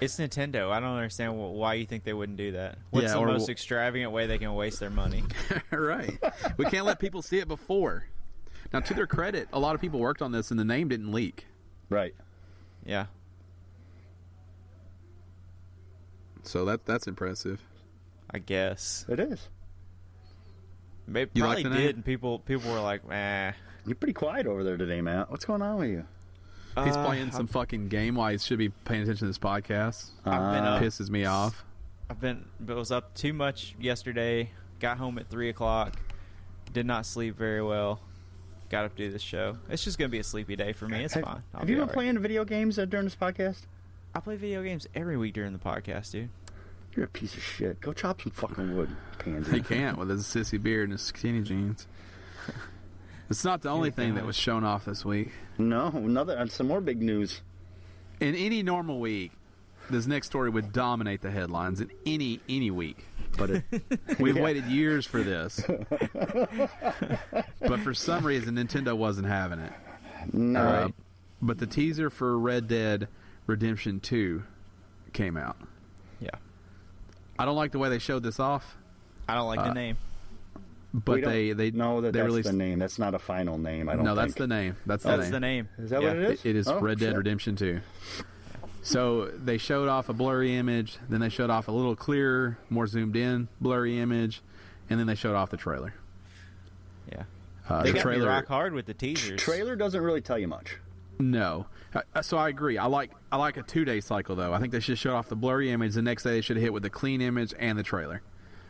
It's Nintendo. I don't understand why you think they wouldn't do that. What's Yeah, the or most extravagant way they can waste their money? Right. We can't let people see it before. Now, to their credit, a lot of people worked on this and the name didn't leak. Right. Yeah. So that's impressive. I guess. It is. They You probably like the name? did, and people were like, eh. You're pretty quiet over there today, Matt. What's going on with you? He's playing some fucking game while he should be paying attention to this podcast. I've been up. Pisses me off. Was up too much yesterday. Got home at 3 o'clock. Did not sleep very well. Got up to do this show. It's just gonna be a sleepy day for me. It's fine. I'll Have be you been all right. playing video games during this podcast? I play video games every week during the podcast, dude. You're a piece of shit. Go chop some fucking wood, pansy. He can't with his sissy beard and his skinny jeans. It's not the only thing that was shown off this week. No, some more big news. In any normal week, this next story would dominate the headlines in any week. But it, We've waited years for this. But for some reason, Nintendo wasn't having it. no. But the teaser for Red Dead Redemption 2 came out. Yeah. I don't like the way they showed this off, I don't like the name. but We don't they know that they that's released the name. That's not a final name. I don't. No, think. that's the name. That's The name. Is that Yeah. what it is? It is Oh, Red Dead shit. Redemption 2. So they showed off a blurry image, then they showed off a little clearer, more zoomed in blurry image, and then they showed off the trailer. Yeah. the They got me trailer, rock hard with the teasers. Trailer doesn't really tell you much. no. So I agree. I like a 2-day cycle though. I think they should show off the blurry image. The next day they should hit with the clean image and the trailer.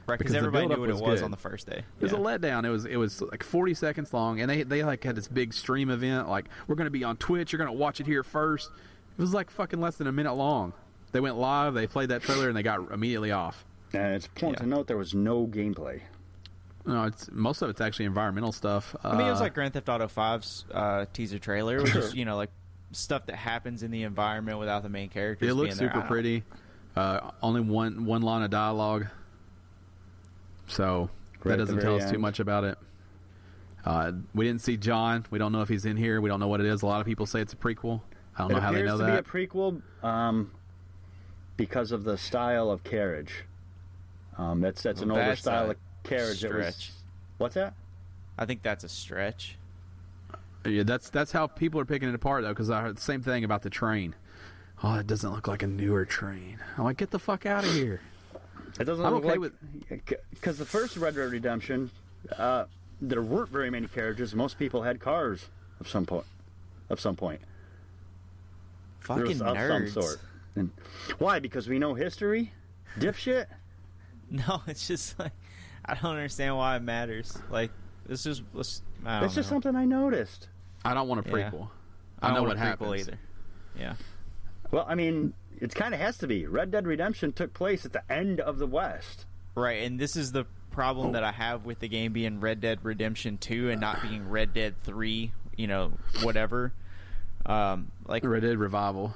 Right, because everybody knew what it was on the first day. It was a letdown. It was like 40 seconds long, and they like had this big stream event. Like, we're going to be on Twitch. You're going to watch it here first. It was like fucking less than a minute long. They went live. They played that trailer, and they got immediately off. And it's important to note there was no gameplay. No, most of it's actually environmental stuff. I mean, it was like Grand Theft Auto 5's teaser trailer, which is like stuff that happens in the environment without the main characters. It looks super pretty. Only one line of dialogue. So that doesn't tell us too much about it. We didn't see John. We don't know if he's in here. We don't know what it is. A lot of people say it's a prequel. I don't know how they know that. It appears to be a prequel because of the style of carriage. That's an older style of carriage. Stretch. What's that? I think that's a stretch. Yeah, that's how people are picking it apart, though, because I heard the same thing about the train. Oh, it doesn't look like a newer train. I'm like, get the fuck out of here. It doesn't look like... Because the first Red Dead Redemption, there weren't very many carriages. Most people had cars of some point. Fucking nerds. Of some sort. And why? Because we know history? Dipshit? No, it's just like... I don't understand why it matters. Like, it's just something I noticed. I don't want a prequel. Yeah. I know what happens. Either. Yeah. Well, I mean... It kind of has to be. Red Dead Redemption took place at the end of the West. Right, and this is the problem that I have with the game being Red Dead Redemption 2 and not being Red Dead 3, whatever. Like Red Dead Revival.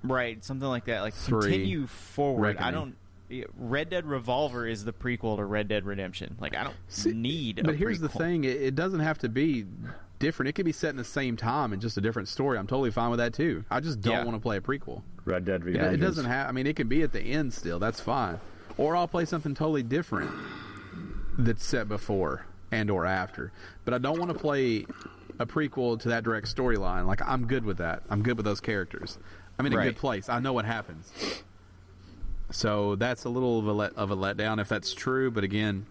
Right, something like that. Like, 3. Continue forward. Reckoning. Red Dead Revolver is the prequel to Red Dead Redemption. Like, I don't need a prequel. But here's the thing. It doesn't have to be different. It could be set in the same time and just a different story. I'm totally fine with that, too. I just don't want to play a prequel. Red Dead Redemption. It doesn't have... I mean, it can be at the end still. That's fine. Or I'll play something totally different that's set before and or after. But I don't want to play a prequel to that direct storyline. Like, I'm good with that. I'm good with those characters. I'm in a good place. I know what happens. So that's a little of a letdown if that's true. But again,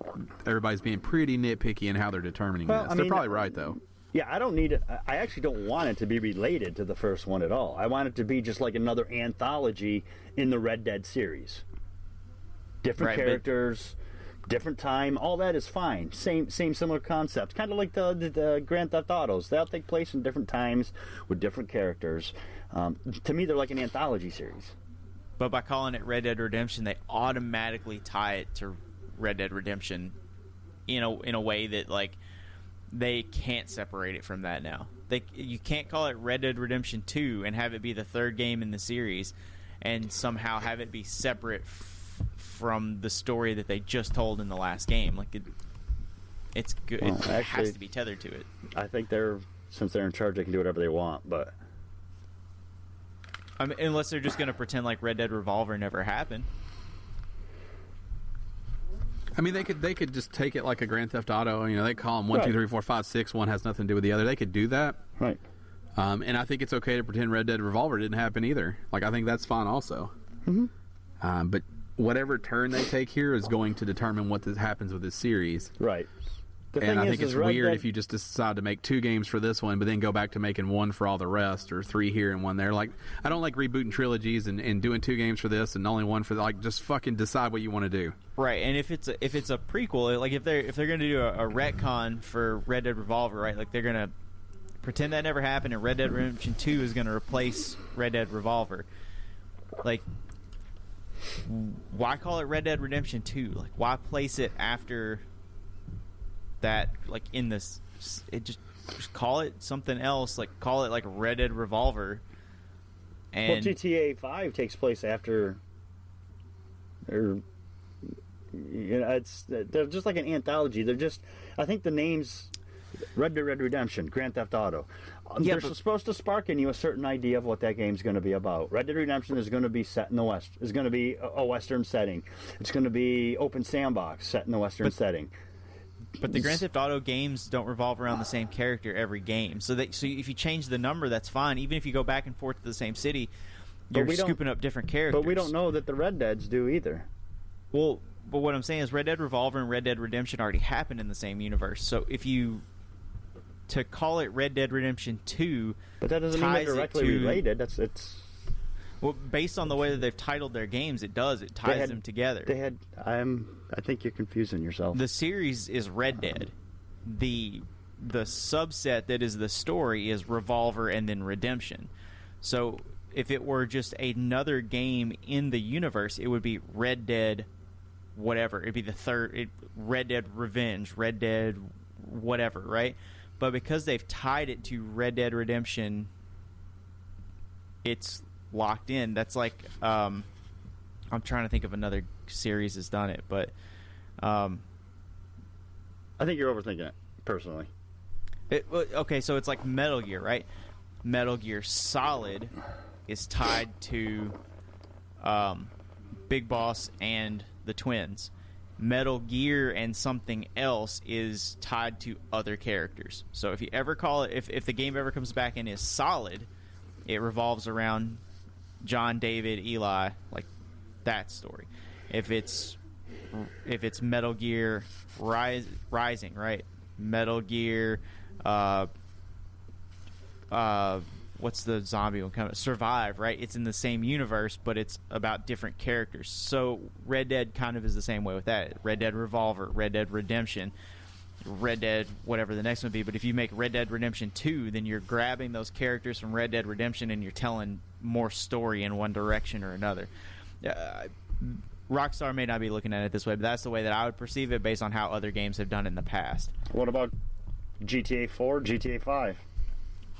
everybody's being pretty nitpicky in how they're determining this. They're probably right, though. Yeah, I don't need it. I actually don't want it to be related to the first one at all. I want it to be just like another anthology in the Red Dead series. Different characters, different time, all that is fine. Same similar concept. Kind of like the Grand Theft Autos. They all take place in different times with different characters. To me, they're like an anthology series. But by calling it Red Dead Redemption, they automatically tie it to Red Dead Redemption in a way that, like, they can't separate it from that now. You can't call it Red Dead Redemption 2 and have it be the third game in the series and somehow have it be separate from the story that they just told in the last game. Like, it's good. Well, it has to be tethered to it. I think since they're in charge, they can do whatever they want, but... I mean, unless they're just going to pretend like Red Dead Revolver never happened. I mean, they could just take it like a Grand Theft Auto. They call them 1, 2, 3, 4, 5, 6. One has nothing to do with the other. They could do that. Right. And I think it's okay to pretend Red Dead Revolver didn't happen either. Like, I think that's fine also. Mm-hmm. But whatever turn they take here is going to determine what happens with this series. Right. And I think it's weird if you just decide to make 2 games for this one, but then go back to making 1 for all the rest, or 3 here and 1 there. Like, I don't like rebooting trilogies and doing 2 games for this and only 1 for just fucking decide what you want to do. Right, and if it's a prequel, like if they're going to do a retcon for Red Dead Revolver, right? Like, they're going to pretend that never happened, and Red Dead Redemption 2 is going to replace Red Dead Revolver. Like, why call it Red Dead Redemption 2? Like, why place it after that? Like, in this, just call it something else. Like, call it like Red Dead Revolver. And well, GTA 5 takes place after, or they're just like an anthology. They're just, I think the names, Red Dead Redemption, Grand Theft Auto, they're supposed to spark in you a certain idea of what that game's going to be about. Red Dead Redemption is going to be set in the West. Is going to be a Western setting. It's going to be open sandbox set in the Western setting. But the Grand Theft Auto games don't revolve around the same character every game. So if you change the number, that's fine. Even if you go back and forth to the same city, you're scooping up different characters. But we don't know that the Red Deads do either. Well, but what I'm saying is Red Dead Revolver and Red Dead Redemption already happened in the same universe. So if you... to call it Red Dead Redemption 2... But that doesn't mean they're directly related. Well, based on the way that they've titled their games, it does. It ties them together. I think you're confusing yourself. The series is Red Dead. The subset that is the story is Revolver and then Redemption. So if it were just another game in the universe, it would be Red Dead whatever. It'd be the third Red Dead Revenge, Red Dead whatever, right? But because they've tied it to Red Dead Redemption, it's locked in. That's like I'm trying to think of another series that's done it, but I think you're overthinking it, personally. Okay, so it's like Metal Gear, right? Metal Gear Solid is tied to Big Boss and the twins. Metal Gear and something else is tied to other characters. So if you ever call it, if the game ever comes back and is Solid, it revolves around John, David, Eli, like that story. If it's Metal Gear Rising, right? Metal Gear, what's the zombie one coming? Survive, right? It's in the same universe, but it's about different characters. So Red Dead kind of is the same way with that. Red Dead Revolver, Red Dead Redemption, Red Dead, whatever the next one would be. But if you make Red Dead Redemption 2, then you're grabbing those characters from Red Dead Redemption and you're telling more story in one direction or another. Rockstar may not be looking at it this way, but that's the way that I would perceive it based on how other games have done it in the past. What about GTA 4, GTA 5?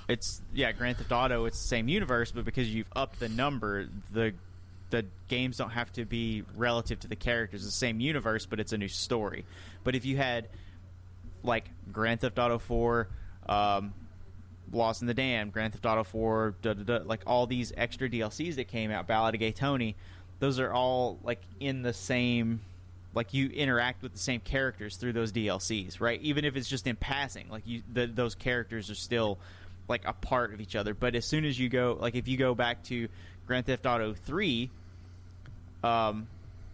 It's Grand Theft Auto. It's the same universe, but because you've upped the number, the games don't have to be relative to the characters. It's the same universe, but it's a new story. But if you had like Grand Theft Auto 4, Lost in the Dam, Grand Theft Auto 4, like all these extra DLCs that came out, Ballad of Gay Tony, those are all like in the same, like you interact with the same characters through those DLCs, right? Even if it's just in passing, like those characters are still like a part of each other. But as soon as you go, like if you go back to Grand Theft Auto 3,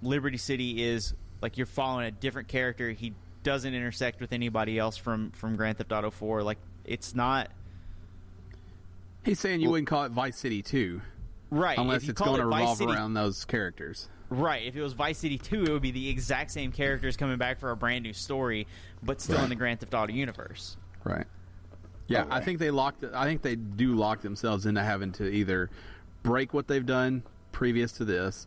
Liberty City is like you're following a different character. He doesn't intersect with anybody else from Grand Theft Auto 4. Like it's not. He's saying you wouldn't call it Vice City 2. Right. Unless it's going to revolve around those characters. Right. If it was Vice City 2, it would be the exact same characters coming back for a brand new story, but still in the Grand Theft Auto universe. Right. Yeah, okay. I think they do lock themselves into having to either break what they've done previous to this,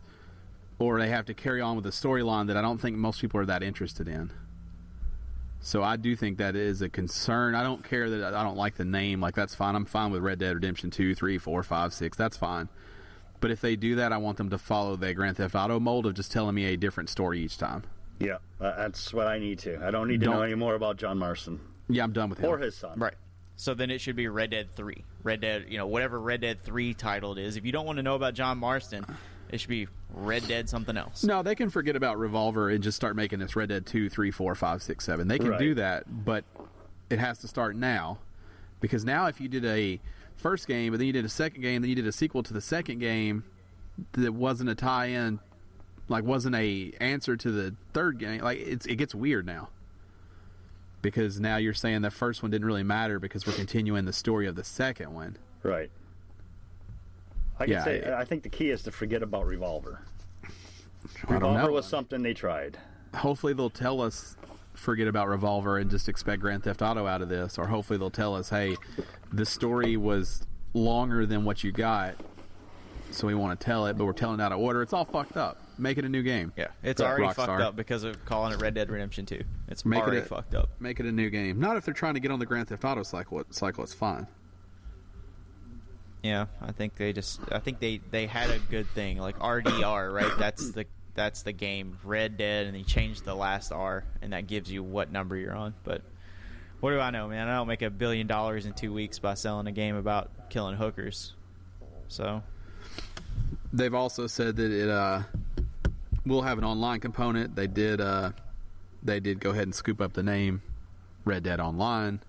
or they have to carry on with a storyline that I don't think most people are that interested in. So I do think that is a concern. I don't care that I don't like the name. Like, that's fine. I'm fine with Red Dead Redemption 2, 3, 4, 5, 6. That's fine. But if they do that, I want them to follow the Grand Theft Auto mold of just telling me a different story each time. Yeah, that's what I need to. I don't need to know any more about John Marston. Yeah, I'm done with him. Or his son. Right. So then it should be Red Dead 3. Red Dead, whatever Red Dead 3 titled is. If you don't want to know about John Marston, it should be Red Dead something else. No, they can forget about Revolver and just start making this Red Dead 2, 3, 4, 5, 6, 7. They can do that, but it has to start now. Because now if you did a first game, but then you did a second game, then you did a sequel to the second game that wasn't a tie-in, like wasn't a answer to the third game, like it gets weird now. Because now you're saying the first one didn't really matter because we're continuing the story of the second one. Right. I think the key is to forget about Revolver. Revolver was something they tried. Hopefully they'll tell us forget about Revolver and just expect Grand Theft Auto out of this. Or hopefully they'll tell us, hey, the story was longer than what you got, so we want to tell it, but we're telling it out of order. It's all fucked up. Make it a new game. Yeah, it's already fucked up because of calling it Red Dead Redemption 2. It's already fucked up. Make it a new game. Not if they're trying to get on the Grand Theft Auto cycle. It's fine. Yeah, I think they had a good thing, like RDR, right? That's the game, Red Dead, and they changed the last R, and that gives you what number you're on. But what do I know, man? I don't make $1 billion in 2 weeks by selling a game about killing hookers. So they've also said that it will have an online component. They did go ahead and scoop up the name Red Dead Online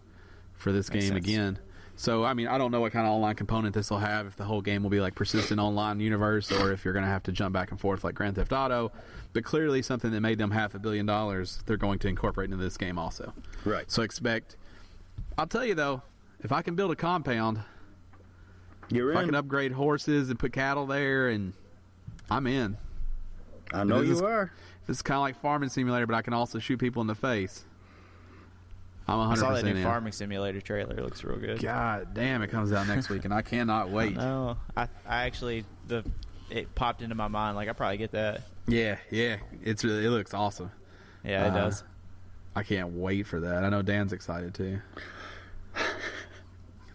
for this game again. So, I mean, I don't know what kind of online component this will have, if the whole game will be like persistent online universe, or if you're going to have to jump back and forth like Grand Theft Auto. But clearly something that made them $500 million, they're going to incorporate into this game also. Right. So I'll tell you though, if I can build a compound You're If I in. can upgrade horses and put cattle there, and I'm in. I know This is- you are. It's kind of like Farming Simulator, but I can also shoot people in the face. I'm 100% I saw that new in. Farming Simulator trailer. It looks real good. God damn, it comes out next week, and I cannot wait. No, I actually it popped into my mind like I probably get that. Yeah, it looks awesome. Yeah, it does. I can't wait for that. I know Dan's excited too.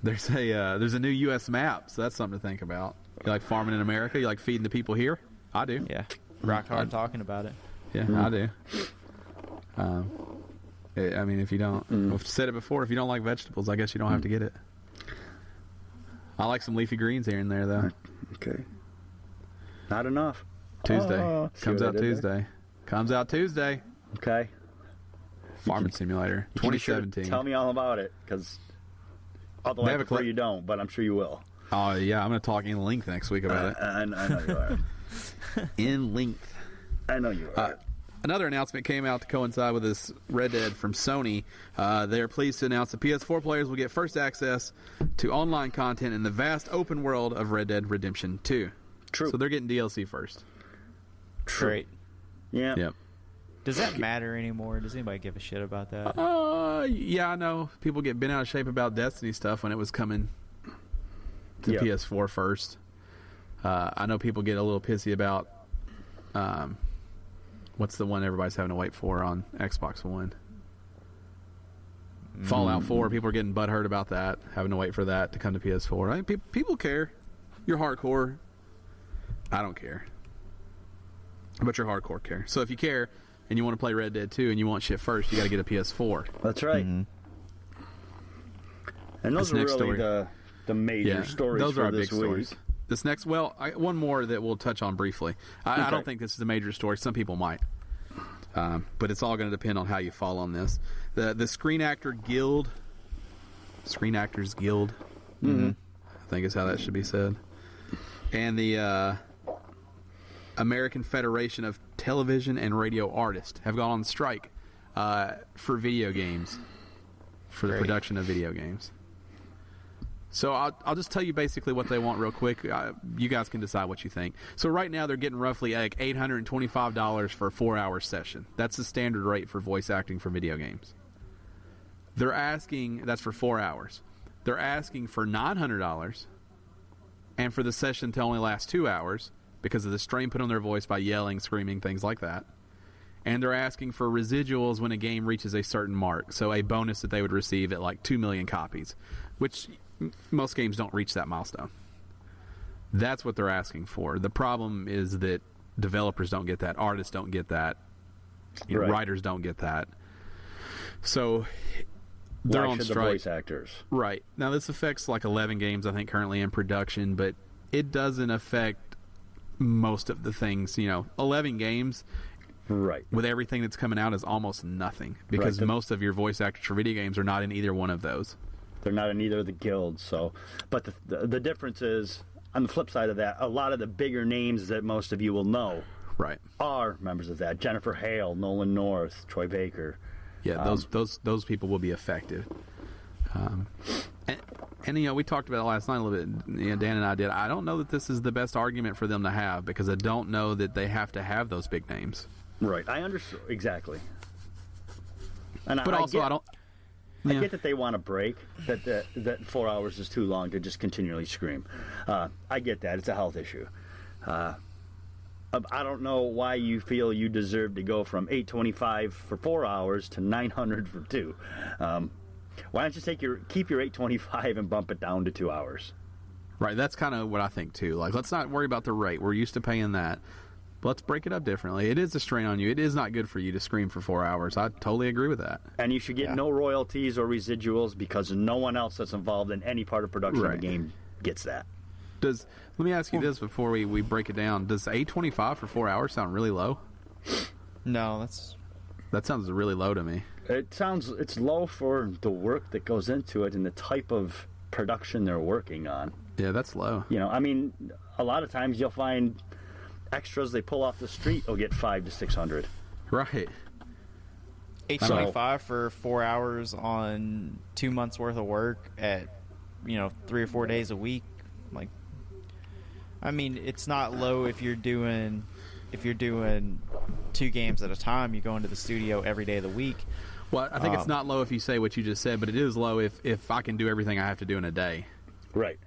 There's a new U.S. map, so that's something to think about. You like farming in America? You like feeding the people here? I do. Yeah, rock hard talking about it. Yeah, I do. I mean, if you don't, I've said it before. If you don't like vegetables, I guess you don't have to get it. I like some leafy greens here and there, though. Okay. Not enough. Tuesday See comes what I out did there? Tuesday. Comes out Tuesday. Okay. Farming Simulator You can be sure to 2017. Tell me all about it, because although They I have a prefer clip. you don't, but I'm sure you will. Oh yeah, I'm going to talk in length next week about it. I know you are. In length. I know you are. Another announcement came out to coincide with this Red Dead from Sony. They are pleased to announce that PS4 players will get first access to online content in the vast open world of Red Dead Redemption 2. True. So they're getting DLC first. Great. Yeah. Yep. Does that matter anymore? Does anybody give a shit about that? Yeah, I know people get bent out of shape about Destiny stuff when it was coming to Yeah. PS4 first. I know people get a little pissy about what's the one everybody's having to wait for on Xbox One? Fallout 4. People are getting butthurt about that, having to wait for that to come to PS4. I mean, people care. You're hardcore. I don't care. But you're hardcore care. So if you care and you want to play Red Dead 2 and you want shit first, you got to get a PS4. That's right. Mm-hmm. And those This are next really story. the major stories those for are our this big week. stories. This next, one more that we'll touch on briefly. I Okay. don't think this is a major story. Some people might, but it's all going to depend on how you fall on this. The Screen Actors Guild, I think is how that should be said, and the American Federation of Television and Radio Artists have gone on strike for video games, for the Great. production of video games. So I'll just tell you basically what they want real quick. You guys can decide what you think. So right now they're getting roughly like $825 for a 4-hour session. That's the standard rate for voice acting for video games. They're asking, that's for 4 hours. They're asking for $900 and for the session to only last 2 hours because of the strain put on their voice by yelling, screaming, things like that. And they're asking for residuals when a game reaches a certain mark. So a bonus that they would receive at like 2 million copies, which most games don't reach that milestone. That's what they're asking for. The problem is that developers don't get that, artists don't get that, Right. writers don't get that. So they're Why on should the strike. voice actors? Right. Now this affects like 11 games I think currently in production, but it doesn't affect most of the things. 11 games Right. with everything that's coming out is almost nothing because Right. most of your voice actors for video games are not in either one of those. They're not in either of the guilds. So, but the difference is, on the flip side of that, a lot of the bigger names that most of you will know Right. are members of that. Jennifer Hale, Nolan North, Troy Baker. Yeah, those people will be affected. And we talked about it last night a little bit. Dan and I did. I don't know that this is the best argument for them to have because I don't know that they have to have those big names. Right. I understand exactly. And But also, I don't. I Yeah. get that they want a break. That 4 hours is too long to just continually scream. I get that. It's a health issue. I don't know why you feel you deserve to go from $825 for 4 hours to $900 for 2. Why don't you keep your $825 and bump it down to 2 hours? Right, that's kind of what I think too. Like, let's not worry about the rate. We're used to paying that. But let's break it up differently. It is a strain on you. It is not good for you to scream for 4 hours. I totally agree with that. And you should get no royalties or residuals because no one else that's involved in any part of production of Right. the game gets that. Let me ask you this before we break it down. Does $825 for 4 hours sound really low? No, That sounds really low to me. It's low for the work that goes into it and the type of production they're working on. Yeah, that's low. A lot of times you'll find extras they pull off the street will get $500 to $600. Right. $825 for 4 hours on 2 months worth of work at 3 or 4 days a week. Like, I mean, it's not low if you're doing 2 games at a time. You go into the studio every day of the week. Well, I think it's not low if you say what you just said, but it is low if I can do everything I have to do in a day. Right.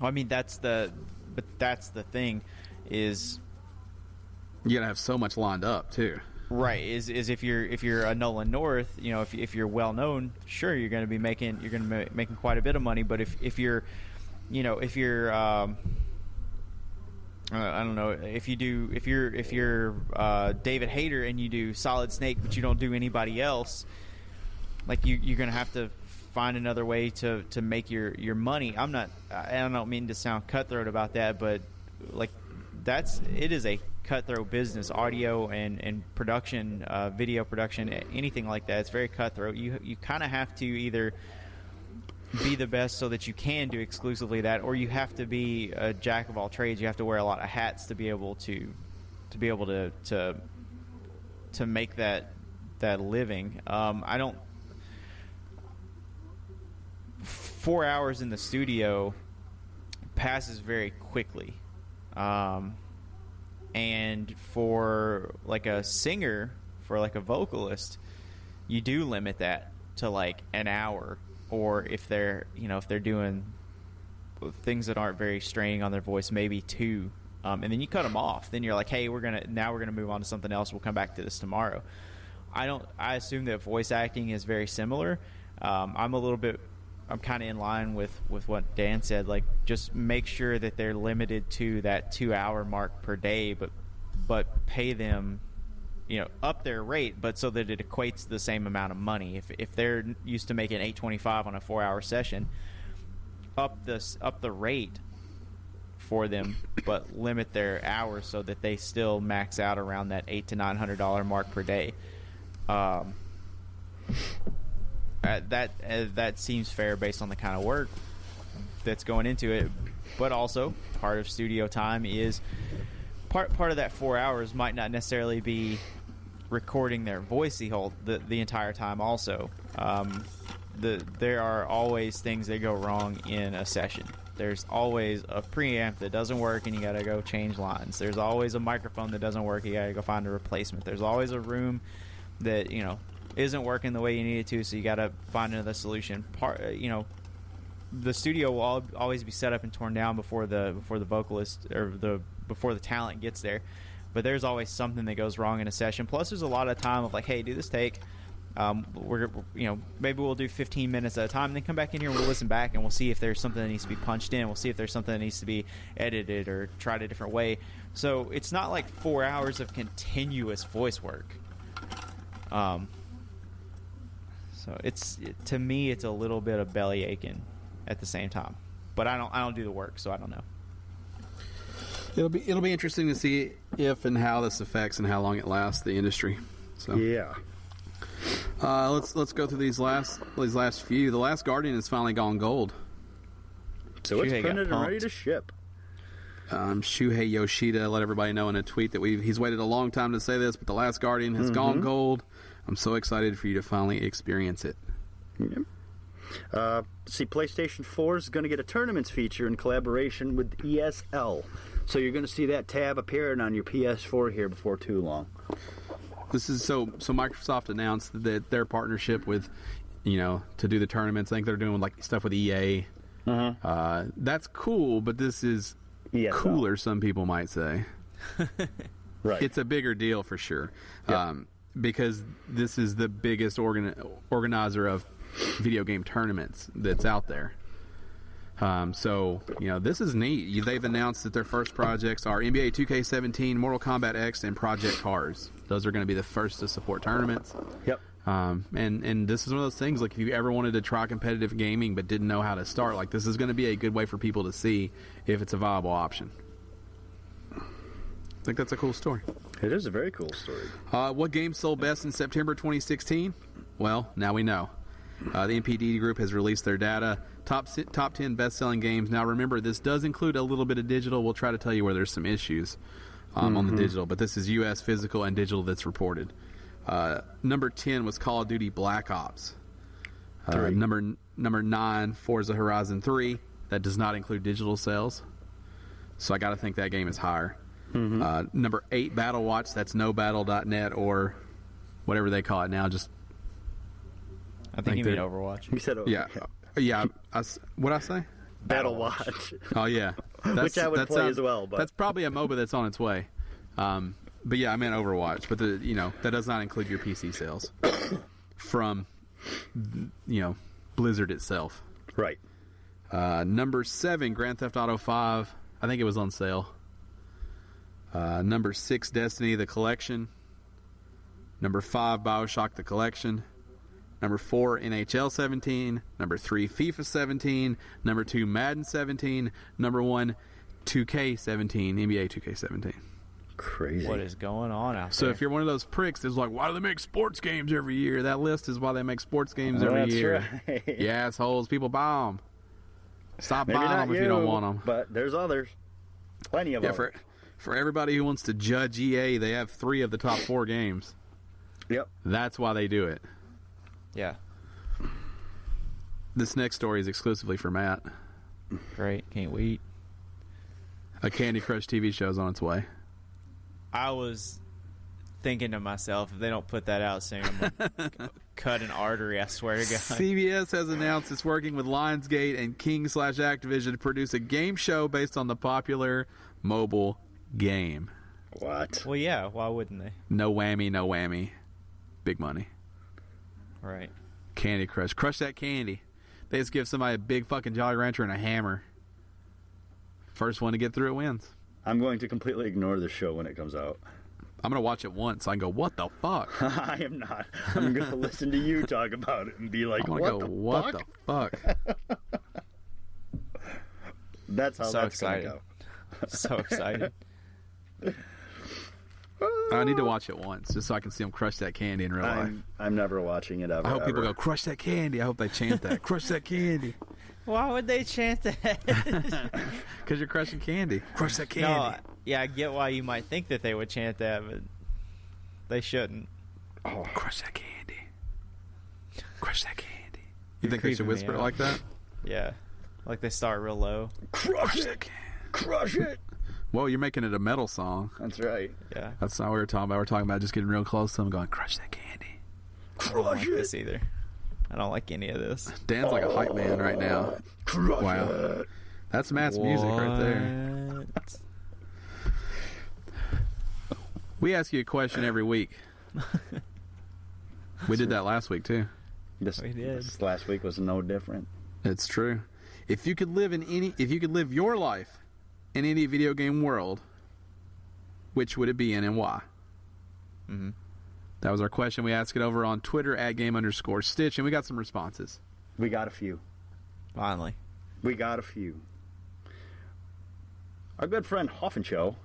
I mean, that's the thing, is you gotta have so much lined up too. Right. Is if you're a Nolan North, you know, if you're well known, sure, you're going to be making quite a bit of money. But if you're, you know, I don't know, if you're David Hayter and you do Solid Snake but you don't do anybody else, like you're gonna have to find another way to make your money. I don't mean to sound cutthroat about that, but like it is a cutthroat business. Audio and production, video production, anything like that, it's very cutthroat. You kind of have to either be the best so that you can do exclusively that, or you have to be a jack of all trades. You have to wear a lot of hats to be able to make that living. 4 hours in the studio passes very quickly, and for like a singer, for like a vocalist, you do limit that to like an hour. Or if they're doing things that aren't very straining on their voice, maybe 2, and then you cut them off. Then you're like, hey, we're gonna move on to something else. We'll come back to this tomorrow. I assume that voice acting is very similar. I'm kind of in line with what Dan said. Like, just make sure that they're limited to that 2-hour mark per day, but pay them, you know, up their rate, but so that it equates to the same amount of money. If they're used to making $825 on a 4-hour session, up the rate for them, but limit their hours so that they still max out around that $800 to $900 mark per day. That seems fair based on the kind of work that's going into it. But also, part of studio time is part of that 4 hours might not necessarily be recording their voice the entire time. Also, there are always things that go wrong in a session. There's always a preamp that doesn't work and you gotta go change lines. There's always a microphone that doesn't work, you gotta go find a replacement. There's always a room that, you know, isn't working the way you need it to, so you gotta find another solution. The studio will always be set up and torn down before the vocalist or before the talent gets there. But there's always something that goes wrong in a session. Plus, there's a lot of time of like, hey, do this take. Maybe we'll do 15 minutes at a time, and then come back in here and we'll listen back and we'll see if there's something that needs to be punched in. We'll see if there's something that needs to be edited or tried a different way. So it's not like 4 hours of continuous voice work. So to me, it's a little bit of belly aching at the same time. But I don't do the work, so I don't know. It'll be interesting to see if and how this affects and how long it lasts the industry. So yeah. Let's go through these last few. The Last Guardian has finally gone gold. So it's printed and ready to ship. Shuhei Yoshida let everybody know in a tweet that he's waited a long time to say this, but The Last Guardian has gone gold. I'm so excited for you to finally experience it. Yep. PlayStation 4 is going to get a tournaments feature in collaboration with ESL. So you're going to see that tab appearing on your PS4 here before too long. This is so Microsoft announced that their partnership with, to do the tournaments. I think they're doing like stuff with EA. That's cool, but this is cooler, some people might say. Right. It's a bigger deal for sure. Yep. Because this is the biggest organizer of video game tournaments that's out there. This is neat. They've announced that their first projects are NBA 2K17, Mortal Kombat X, and Project Cars. Those are going to be the first to support tournaments. Yep. And this is one of those things, like if you ever wanted to try competitive gaming but didn't know how to start, like this is going to be a good way for people to see if it's a viable option. I think that's a cool story. It is a very cool story. What games sold best in September 2016? Well, now we know. The NPD group has released their data. Top 10 best-selling games. Now, remember, this does include a little bit of digital. We'll try to tell you where there's some issues on the digital, but this is U.S. physical and digital that's reported. Number 10 was Call of Duty Black Ops. Number 9, Forza Horizon 3. That does not include digital sales. So I got to think that game is higher. Number 8, Battle Watch. That's nobattle.net or whatever they call it now. Just I think you mean Overwatch. You said yeah. What'd I say? Battle Watch. Oh yeah, Which I would play as well. But that's probably a MOBA that's on its way. But yeah, I meant Overwatch. But that does not include your PC sales from Blizzard itself. Right. Number 7, Grand Theft Auto 5. I think it was on sale. Number 6, Destiny the Collection. Number 5, BioShock the Collection. Number 4, NHL 17. Number 3, FIFA 17. Number 2, Madden 17. Number 1, 2K17, NBA 2K17. Crazy. What is going on out there? So if you're one of those pricks that's like, why do they make sports games every year? That list is why they make sports games every year. Right. You assholes. People buy them. Stop Maybe buying not them if you don't want them. But there's others. Plenty of them. For everybody who wants to judge EA, they have 3 of the top 4 games. Yep. That's why they do it. Yeah. This next story is exclusively for Matt. Great. Can't wait. A Candy Crush TV show is on its way. I was thinking to myself, if they don't put that out soon, I'm gonna cut an artery, I swear to God. CBS has announced it's working with Lionsgate and King/Activision to produce a game show based on the popular mobile game. What? Well, yeah, why wouldn't they? No whammy, no whammy. Big money. Right. Candy Crush. Crush that candy. They just give somebody a big fucking Jolly Rancher and a hammer. First one to get through it wins. I'm going to completely ignore this show when it comes out. I'm going to watch it once. So I can go, what the fuck? I am not. I'm going to listen to you talk about it and be like, I'm what go, the what fuck? the fuck? That's how So that's going to excited. go. So excited. I need to watch it once just so I can see them crush that candy in real life. I'm never watching it ever. I hope people ever. go, crush that candy. I hope they chant that. Crush that candy. Why would they chant that? Because you're crushing candy. Crush that candy. No, yeah, I get why you might think that they would chant that, but they shouldn't. Oh, crush that candy. Crush that candy. You think they creeping should me whisper it out. like that? Yeah. Like they start real low. Crush that it. candy. Crush it. Well, you're making it a metal song. That's right. Yeah. That's not what we were talking about. We're talking about just getting real close to them going, crush that candy. I don't like this either. I don't like any of this. Dan's like a hype man right now. Crush Wow. it. That's Matt's music right there. What? We ask you a question every week. We did that last week too. This We did. last week was no different. It's true. If you could live your life in any video game world, which would it be in and why? Mm-hmm. That was our question. We asked it over on Twitter @game_Stitch, and we got some responses. We got a few. Finally. We got a few. Our good friend Hoffenshow.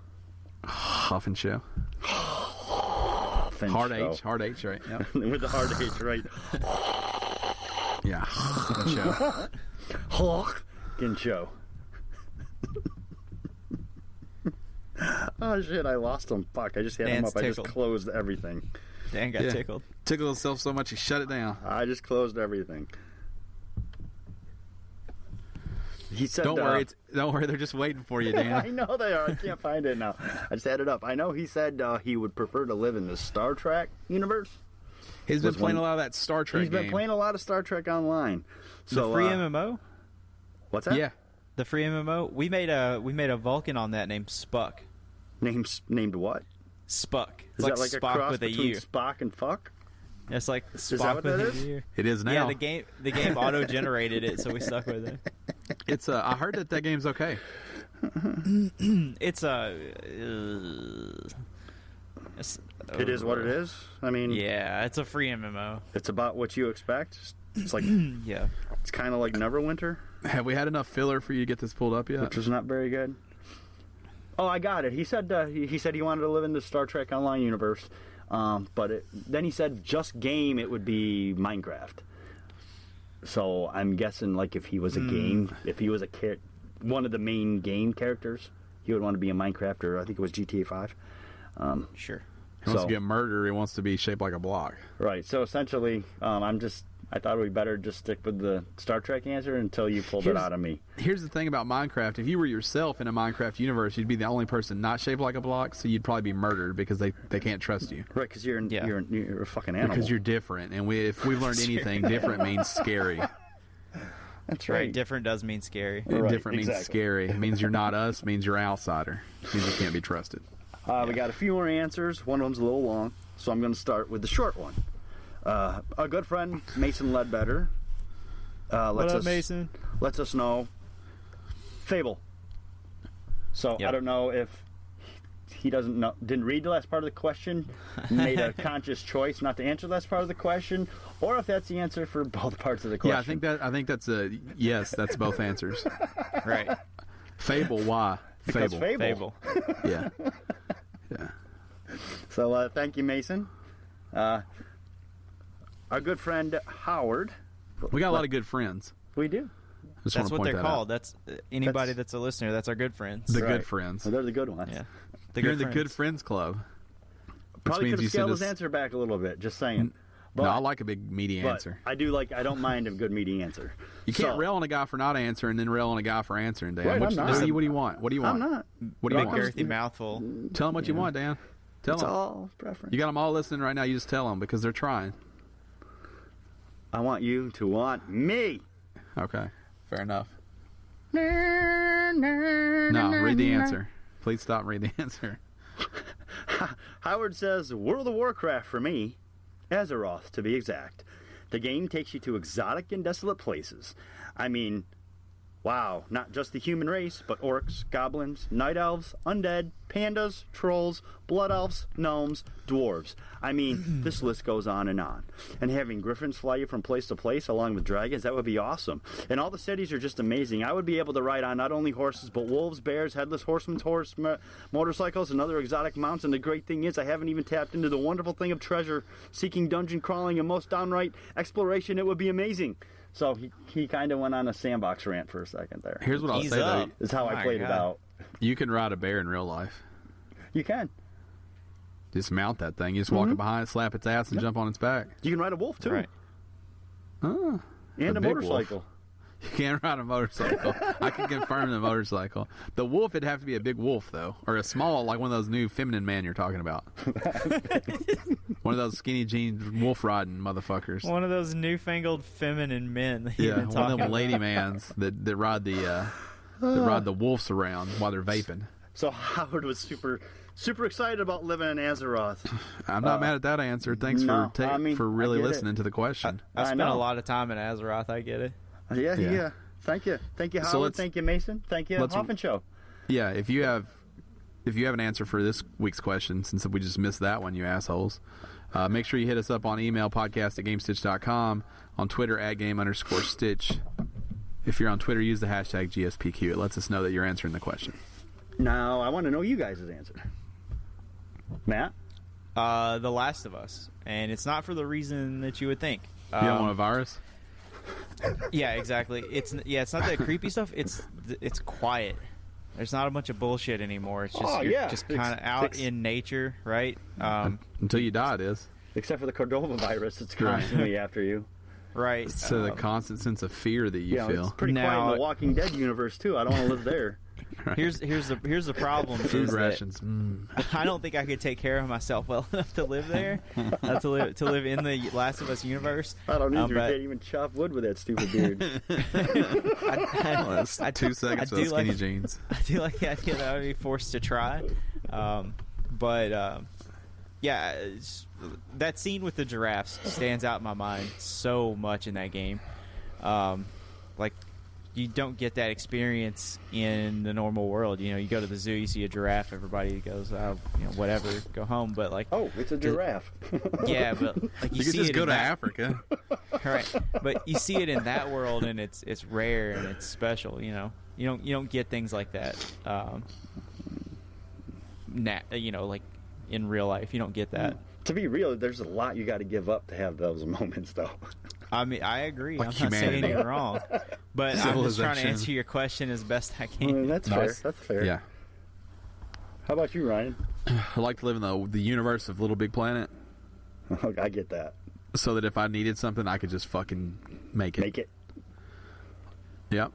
Huff and show. Hoffenshow. Hard H, right? Yep. With the hard H, right? Yeah. Huff and show. Hoffenshow. Oh shit! I lost him. Fuck! I just had him Dan's up. I just tickled. closed everything. Dan got Yeah. tickled. Tickled himself so much he shut it down. I just closed everything. He said, Don't worry, they're just waiting for you, I Dan. know they are. I can't find it now. I just had it up. I know he said he would prefer to live in the Star Trek universe. He's been Was playing one- a lot of that Star Trek He's been game. playing a lot of Star Trek Online. So The free MMO? what's that? Yeah. The free MMO? We made a Vulcan on that named Spuck. Named what? Spuck. It's Is like that like a Spock cross with a between U. Spock and fuck? It's like Spock that what with that a is? U. It is now. Yeah, the game auto generated it, so we stuck with it. It's I heard that game's okay. It's It is what it is. I mean, Yeah, it's a free MMO. it's about what you expect. It's like Yeah. it's kind of like Neverwinter, Have we had enough filler for you to get this pulled up yet? which was not very good. Oh, I got it. He said he said he wanted to live in the Star Trek Online universe, but then he said just game it would be Minecraft. So I'm guessing like if he was a game, if he was one of the main game characters, he would want to be in Minecraft or I think it was GTA 5. Sure. He wants So- to get murdered. He wants to be shaped like a block. Right. So essentially, I'm I thought we'd better just stick with the Star Trek answer until you pulled it out of me. Here's the thing about Minecraft. If you were yourself in a Minecraft universe, you'd be the only person not shaped like a block, so you'd probably be murdered because they can't trust you. Right, because you're a fucking animal. Because you're different, and if we've learned anything, different means scary. That's right. Different does mean scary. Right, Different means scary. It means you're not us, means you're outsider. It means you can't be trusted. We got a few more answers. One of them's a little long, so I'm going to start with the short one. Our good friend, Mason Ledbetter. Mason? Lets us know. Fable. So I don't know if he didn't read the last part of the question, made a conscious choice not to answer the last part of the question, or if that's the answer for both parts of the question. Yeah, I think that's a yes. That's both answers. Right. Fable. Why? Because Fable. Fable. Yeah. So thank you, Mason. Our good friend Howard. We got a lot of good friends. We do. That's what they're called. That's anybody that's a listener. That's our good friends. The good friends. Well, they're the good ones. Yeah. You're in the good friends club. Probably could have scaled his answer back a little bit. Just saying. But, no, I like a big meaty answer. I don't mind a good meaty answer. You can't rail on a guy for not answering, then rail on a guy for answering, Dan. Right, I'm not. What do you want? What do you want? I'm not. What do you Big want? girthy mouthful. Tell them what you want, Dan. Tell It's them. all preference. You got them all listening right now. You just tell them because they're trying. I want you to want me. Okay. Fair enough. No, read the answer. Please stop and read the answer. Howard says, World of Warcraft for me. Azeroth, to be exact. The game takes you to exotic and desolate places. I mean, wow, not just the human race, but orcs, goblins, night elves, undead, pandas, trolls, blood elves, gnomes, dwarves. I mean, this list goes on. And having griffins fly you from place to place along with dragons, that would be awesome. And all the cities are just amazing. I would be able to ride on not only horses, but wolves, bears, headless horsemen's motorcycles, and other exotic mounts. And the great thing is, I haven't even tapped into the wonderful thing of treasure, seeking dungeon crawling, and most downright exploration. It would be amazing. So he kind of went on a sandbox rant for a second there. Here's what I'll say, though. Is how I played it out. You can ride a bear in real life. You can. Just mount that thing. You just walk it behind, slap its ass, and jump on its back. You can ride a wolf, too. Right. Oh, and a motorcycle. Wolf. You can't ride a motorcycle. I can confirm the motorcycle. The wolf, it'd have to be a big wolf, though. Or a small, like one of those new feminine men you're talking about. One of those skinny jeans wolf riding motherfuckers. One of those newfangled feminine men. That Yeah, one of them lady mans that ride the wolves around while they're vaping. So Howard was super excited about living in Azeroth. I'm not mad at that answer. Thanks for really listening to the question. I spent a lot of time in Azeroth. I get it. Yeah. Thank you, Howard. Thank you, Mason. Thank you, Hoffman Show. Yeah, if you have an answer for this week's question, since we just missed that one, you assholes, make sure you hit us up on email, podcast@gamestitch.com, on Twitter @game_stitch. If you're on Twitter, use the hashtag GSPQ. It lets us know that you're answering the question. Now, I want to know you guys' answer. Matt? The Last of Us. And it's not for the reason that you would think. You don't want a virus? Yeah, exactly. It's not that creepy stuff. It's quiet. There's not a bunch of bullshit anymore. It's just just kind of out in nature, right? Until you die, it is. Except for the Cordova virus, it's constantly after you. Right. So the constant sense of fear that you feel. It's pretty quiet in the Walking Dead universe too. I don't want to live there. Right. Here's the problem. Food rations. I don't think I could take care of myself well enough to live there. To live in the Last of Us universe. I don't either. You can't even chop wood with that stupid beard. That's 2 seconds of skinny jeans. I do like the idea that I would be forced to try. Yeah, that scene with the giraffes stands out in my mind so much in that game. Like, you don't get that experience in the normal world. You know, you go to the zoo, you see a giraffe, everybody goes, whatever, go home. But like, oh, it's a giraffe. Yeah, but like you see just it go to Africa, right? But you see it in that world, and it's rare and it's special. You know, you don't get things like that. Like in real life, you don't get that. To be real, there's a lot you got to give up to have those moments, though. I mean, I agree. Like I'm not saying anything wrong, but I'm just trying to answer your question as best I can. That's fair. That's fair. Yeah. How about you, Ryan? I like to live in the universe of Little Big Planet. I get that. so that if I needed something, I could just fucking make it. Make it. Yep.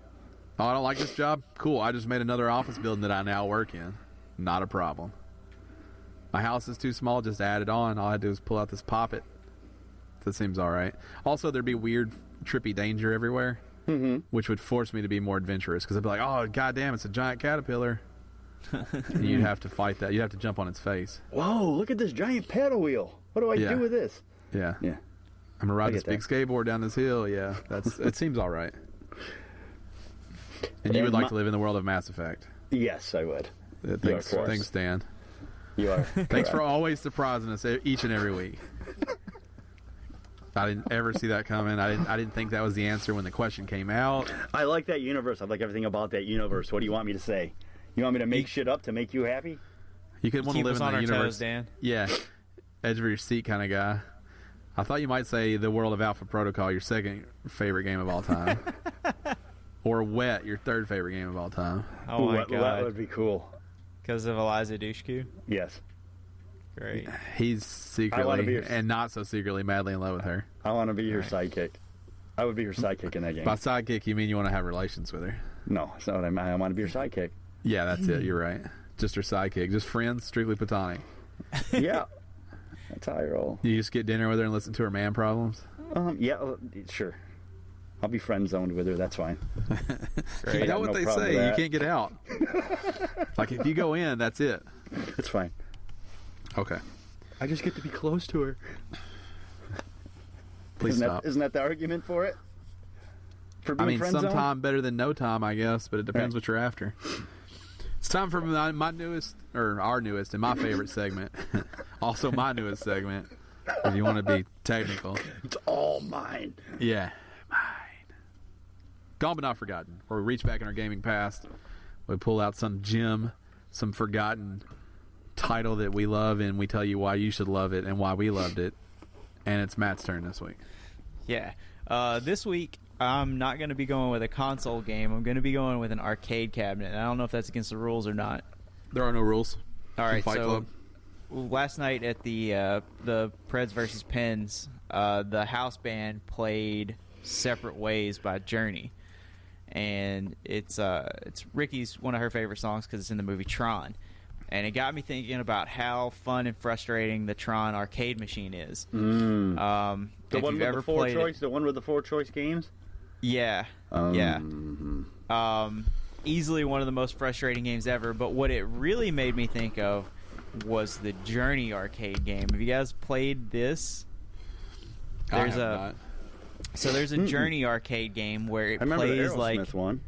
Oh, I don't like this job? Cool. I just made another office building that I now work in. Not a problem. My house is too small, just add it on. All I do is pull out this poppet. That seems all right. Also, there'd be weird, trippy danger everywhere, which would force me to be more adventurous, because I'd be like, oh, goddamn, it's a giant caterpillar. And you'd have to fight that. You'd have to jump on its face. Whoa, look at this giant paddle wheel. What do I do with this? Yeah. Yeah. I'm going to ride this big skateboard down this hill. Yeah, it seems all right. And you would like to live in the world of Mass Effect. Yes, I would. Thanks, Dan. You are. Thanks for always surprising us each and every week. I didn't ever see that coming. I didn't think that was the answer when the question came out. I like that universe. I like everything about that universe. What do you want me to say? You want me to make shit up to make you happy? You could want to live in that universe, toes, Dan. Yeah, edge of your seat kind of guy. I thought you might say the world of Alpha Protocol, your second favorite game of all time, or Wet, your third favorite game of all time. Oh my god, that would be cool. Because of Eliza Dushku? Yes. Great. He's secretly, and not so secretly, madly in love with her. I want to be her sidekick. I would be her sidekick in that game. By sidekick, you mean you want to have relations with her? No, that's not what I mean. I want to be her sidekick. Yeah, that's it. You're right. Just her sidekick. Just friends, strictly platonic. Yeah. That's how I roll. You just get dinner with her and listen to her man problems? Yeah, sure. I'll be friend zoned with her. That's fine. You know what they say. You can't get out. Like, if you go in, that's it. It's fine. Okay. I just get to be close to her. Please stop. Isn't that the argument for it? For being friend zoned? sometime better than no time, I guess, but it depends what you're after. It's time for my newest, or our newest, and my favorite segment. Also my newest segment, if you want to be technical. It's all mine. Yeah, mine. Gone but not forgotten. Where we reach back in our gaming past, we pull out some gem, some forgotten title that we love, and we tell you why you should love it and why we loved it. And it's Matt's turn this week. Yeah. This week, I'm not going to be going with a console game. I'm going to be going with an arcade cabinet. And I don't know if that's against the rules or not. There are no rules. All right, Fight Club. Last night at the Preds versus Pens, the house band played "Separate Ways" by Journey, and it's Ricky's one of her favorite songs because it's in the movie Tron. And it got me thinking about how fun and frustrating the Tron arcade machine is. The one with the four choice, the one with the four choice games. Yeah, yeah. Easily one of the most frustrating games ever. But what it really made me think of was the Journey arcade game. Have you guys played this? There's a Journey arcade game where it plays the like Aerosmith one.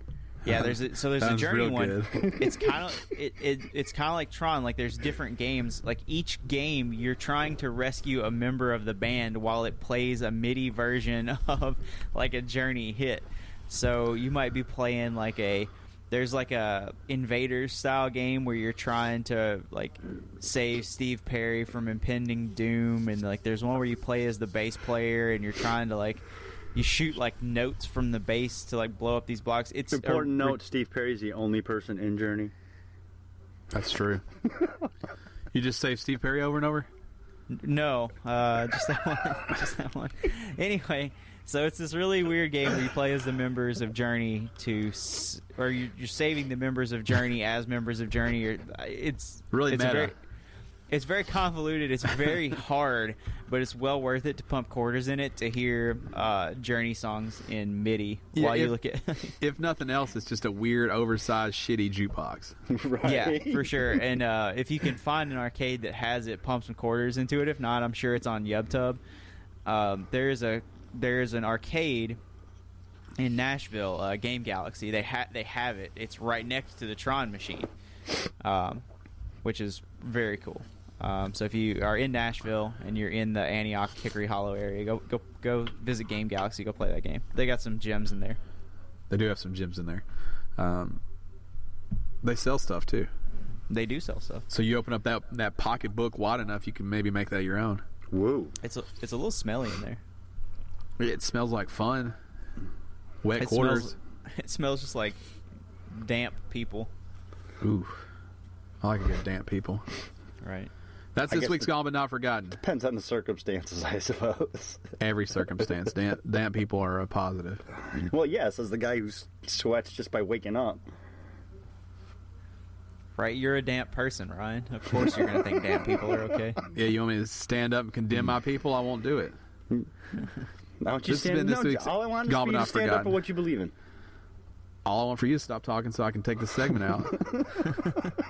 Yeah, there's a Journey one. Good. It's kind of it's kind of like Tron. Like there's different games. Like each game, you're trying to rescue a member of the band while it plays a MIDI version of like a Journey hit. So you might be playing there's like a Invaders style game where you're trying to like save Steve Perry from impending doom, and like there's one where you play as the bass player and you're trying to like. You shoot like notes from the bass to like blow up these blocks. It's important note: Steve Perry's the only person in Journey. That's true. You just save Steve Perry over and over? No, just that one. Just that one. Anyway, so it's this really weird game where you play as the members of Journey or you're saving the members of Journey as members of Journey. It's really meta. It's very convoluted. It's very hard, but it's well worth it to pump quarters in it to hear Journey songs in MIDI while you look at. If nothing else, it's just a weird, oversized, shitty jukebox. Right. Yeah, for sure. And if you can find an arcade that has it, pump some quarters into it. If not, I'm sure it's on YubTub. There's an arcade in Nashville, Game Galaxy. They have it. It's right next to the Tron machine, which is very cool. So if you are in Nashville and you're in the Antioch Hickory Hollow area, go visit Game Galaxy. Go play that game. They got some gems in there. They do have some gems in there. They sell stuff too. They do sell stuff. So you open up that pocketbook wide enough, you can maybe make that your own. Whoa! It's a little smelly in there. It smells like fun. Wet quarters. It smells just like damp people. Ooh, I like a good damp people. Right. That's this week's Gone But Not Forgotten. Depends on the circumstances, I suppose. Every circumstance. Damp people are a positive. Well, yes, as the guy who sweats just by waking up. Right, you're a damp person, Ryan. Of course you're going to think damp people are okay. Yeah, you want me to stand up and condemn my people? I won't do it. All I want is for you to stand up for what you believe in. All I want for you is to stop talking so I can take this segment out.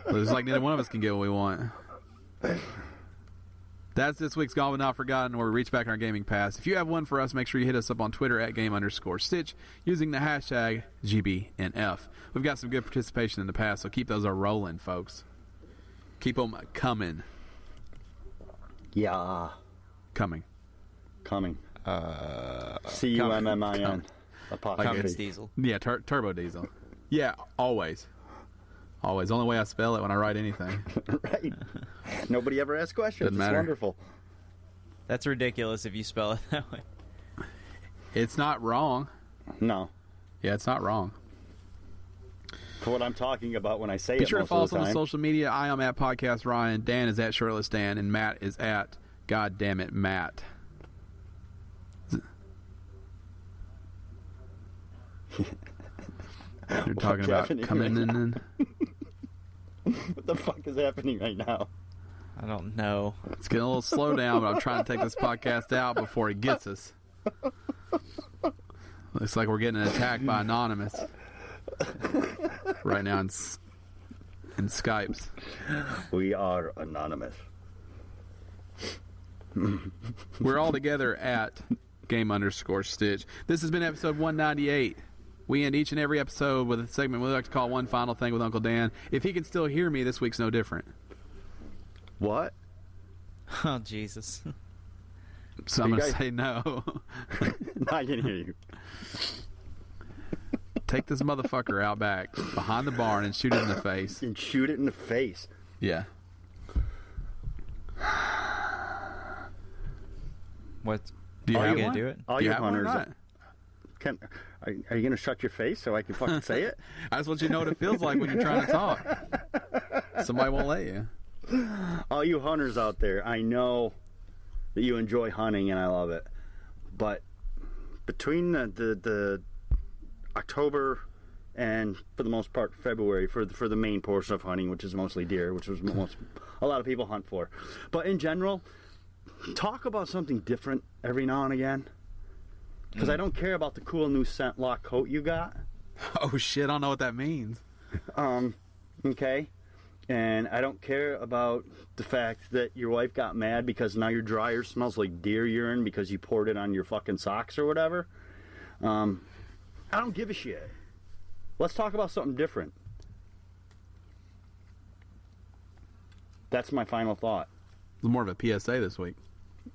It's like neither one of us can get what we want. That's this week's Gone But Not Forgotten, where we reach back in our gaming past. If you have one for us, make sure you hit us up on Twitter at @game_stitch using the hashtag GBNF. We've got some good participation in the past, so keep those rolling, folks. Keep them coming. Yeah. Coming. C-U-M-M-I-N. Cummins Diesel. Yeah, turbo diesel. Yeah, always. Always. Only way I spell it when I write anything. Right. Nobody ever asks questions. Doesn't matter. It's wonderful. That's ridiculous if you spell it that way. It's not wrong. No. Yeah, it's not wrong. For what I'm talking about when I say Be it sure to most follow of us the on time. the social media. I am at Podcast Ryan. Dan is at Shirtless Dan. And Matt is at Goddammit Matt. You're talking about coming in. What the fuck is happening right now? I don't know. It's getting a little slow down, but I'm trying to take this podcast out before it gets us. Looks like we're getting attacked by Anonymous right now in Skypes. We are anonymous. We're all together at game_stitch. This has been episode 198. We end each and every episode with a segment we like to call One Final Thing with Uncle Dan. If he can still hear me, this week's no different. What? Oh, Jesus. So I'm going to say no. I can hear you. Take this motherfucker out back behind the barn and shoot it in the face. And shoot it in the face. Yeah. What? Do you Are have you going one? to do it? All Do you you have one or hunters. not? Are you going to shut your face so I can fucking say it? I just want you to know what it feels like when you're trying to talk. Somebody won't let you. All you hunters out there, I know that you enjoy hunting and I love it. But between the October and, for the most part, February, for the main portion of hunting, which is mostly deer, which was a lot of people hunt for. But in general, talk about something different every now and again. Because I don't care about the cool new scent lock coat you got. Oh, shit. I don't know what that means. Okay? And I don't care about the fact that your wife got mad because now your dryer smells like deer urine because you poured it on your fucking socks or whatever. I don't give a shit. Let's talk about something different. That's my final thought. It's more of a PSA this week.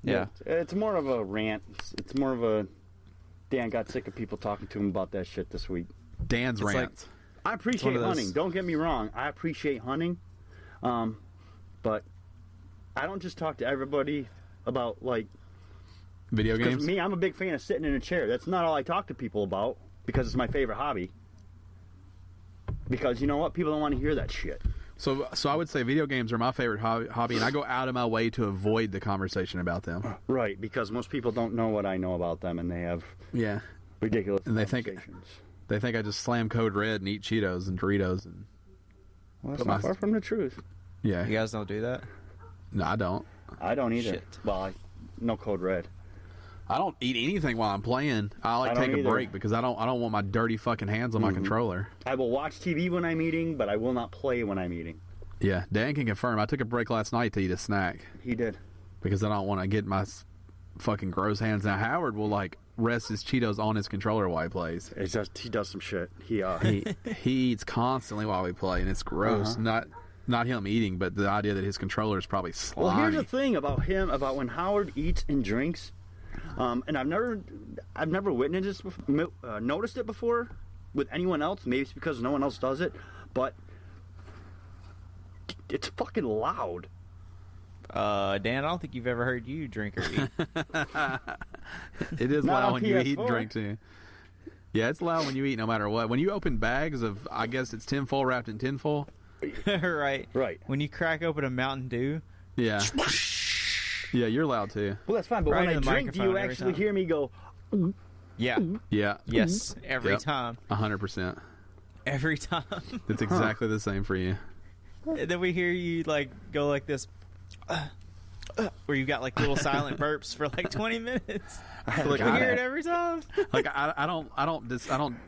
Yeah. It's more of a rant. It's more of a... Dan got sick of people talking to him about that shit this week. Dan's It's rants. I appreciate one of those- hunting. Don't get me wrong. I appreciate hunting. But I don't just talk to everybody about, like... Video Because games? me, I'm a big fan of sitting in a chair. That's not all I talk to people about because it's my favorite hobby. Because you know what? People don't want to hear that shit. So I would say video games are my favorite hobby, and I go out of my way to avoid the conversation about them. Right, because most people don't know what I know about them, and they have Yeah. ridiculous And they think conversations. I just slam Code Red and eat Cheetos and Doritos. And Well, that's not far from the truth. yeah. You guys don't do that? No, I don't. I don't either. Shit. Well, no Code Red. I don't eat anything while I'm playing. I like I don't take a either. break because I don't want my dirty fucking hands on my controller. I will watch TV when I'm eating, but I will not play when I'm eating. Yeah, Dan can confirm. I took a break last night to eat a snack He did. because I don't want to get my fucking gross hands. Now Howard will like rest his Cheetos on his controller while he plays. It's just, he does some shit. He He eats constantly while we play, and it's gross. Not him eating, but the idea that his controller is probably slimy. Well, here's the thing about him, about when Howard eats and drinks, and I've never witnessed this noticed it before with anyone else. Maybe it's because no one else does it, but it's fucking loud. Dan, I don't think you've ever heard you drink or eat. It is Not loud on when you eat and PS4. drink too. Yeah, it's loud when you eat no matter what. When you open bags of, I guess it's tinfoil wrapped in tinfoil. Right. Right. When you crack open a Mountain Dew Yeah. Yeah, you're loud too. Well, that's fine, but Right when I in the drink, do you microphone every actually time. hear me go, Yeah. Yeah. Yes. Every Yep. time. 100%. Every time. It's exactly the same for you. And then we hear you like go like this, where you got like little silent burps for like 20 minutes. Look, We hear it every time. Like I don't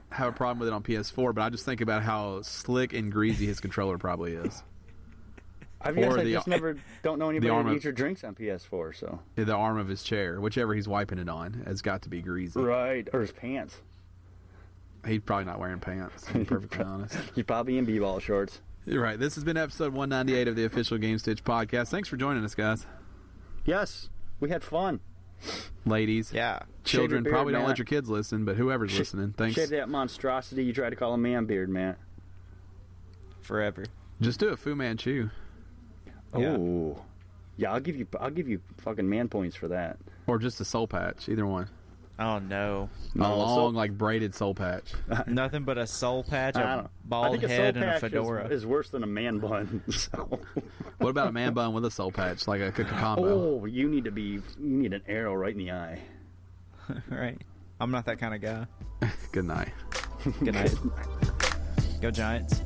have a problem with it on PS4, but I just think about how slick and greasy his controller probably is. I guess Or I the- just never don't know anybody arm that of- eats your drinks on PS4, so. The arm of his chair, whichever he's wiping it on, has got to be greasy. Right, or his pants. He's probably not wearing pants, to be perfectly honest. He's probably in b-ball shorts. You're right. This has been episode 198 of the official Gamestitch Podcast. Thanks for joining us, guys. Yes, we had fun. Ladies, Yeah. children, Shave your beard, probably don't Matt. let your kids listen, but whoever's listening, thanks. Shave that monstrosity you tried to call a man beard, Matt. Forever. Just do a Fu Manchu. Yeah. Oh, yeah. I'll give you fucking man points for that. Or just a soul patch, either one. Oh no. A long, like, braided soul patch. Nothing but a soul patch, I a don't know. I bald think a soul head, and a patch fedora. is worse than a man bun. So. What about a man bun with a soul patch, like a combo? Oh, you need an arrow right in the eye. Right. I'm not that kind of guy. Good night. Good night. Go Giants.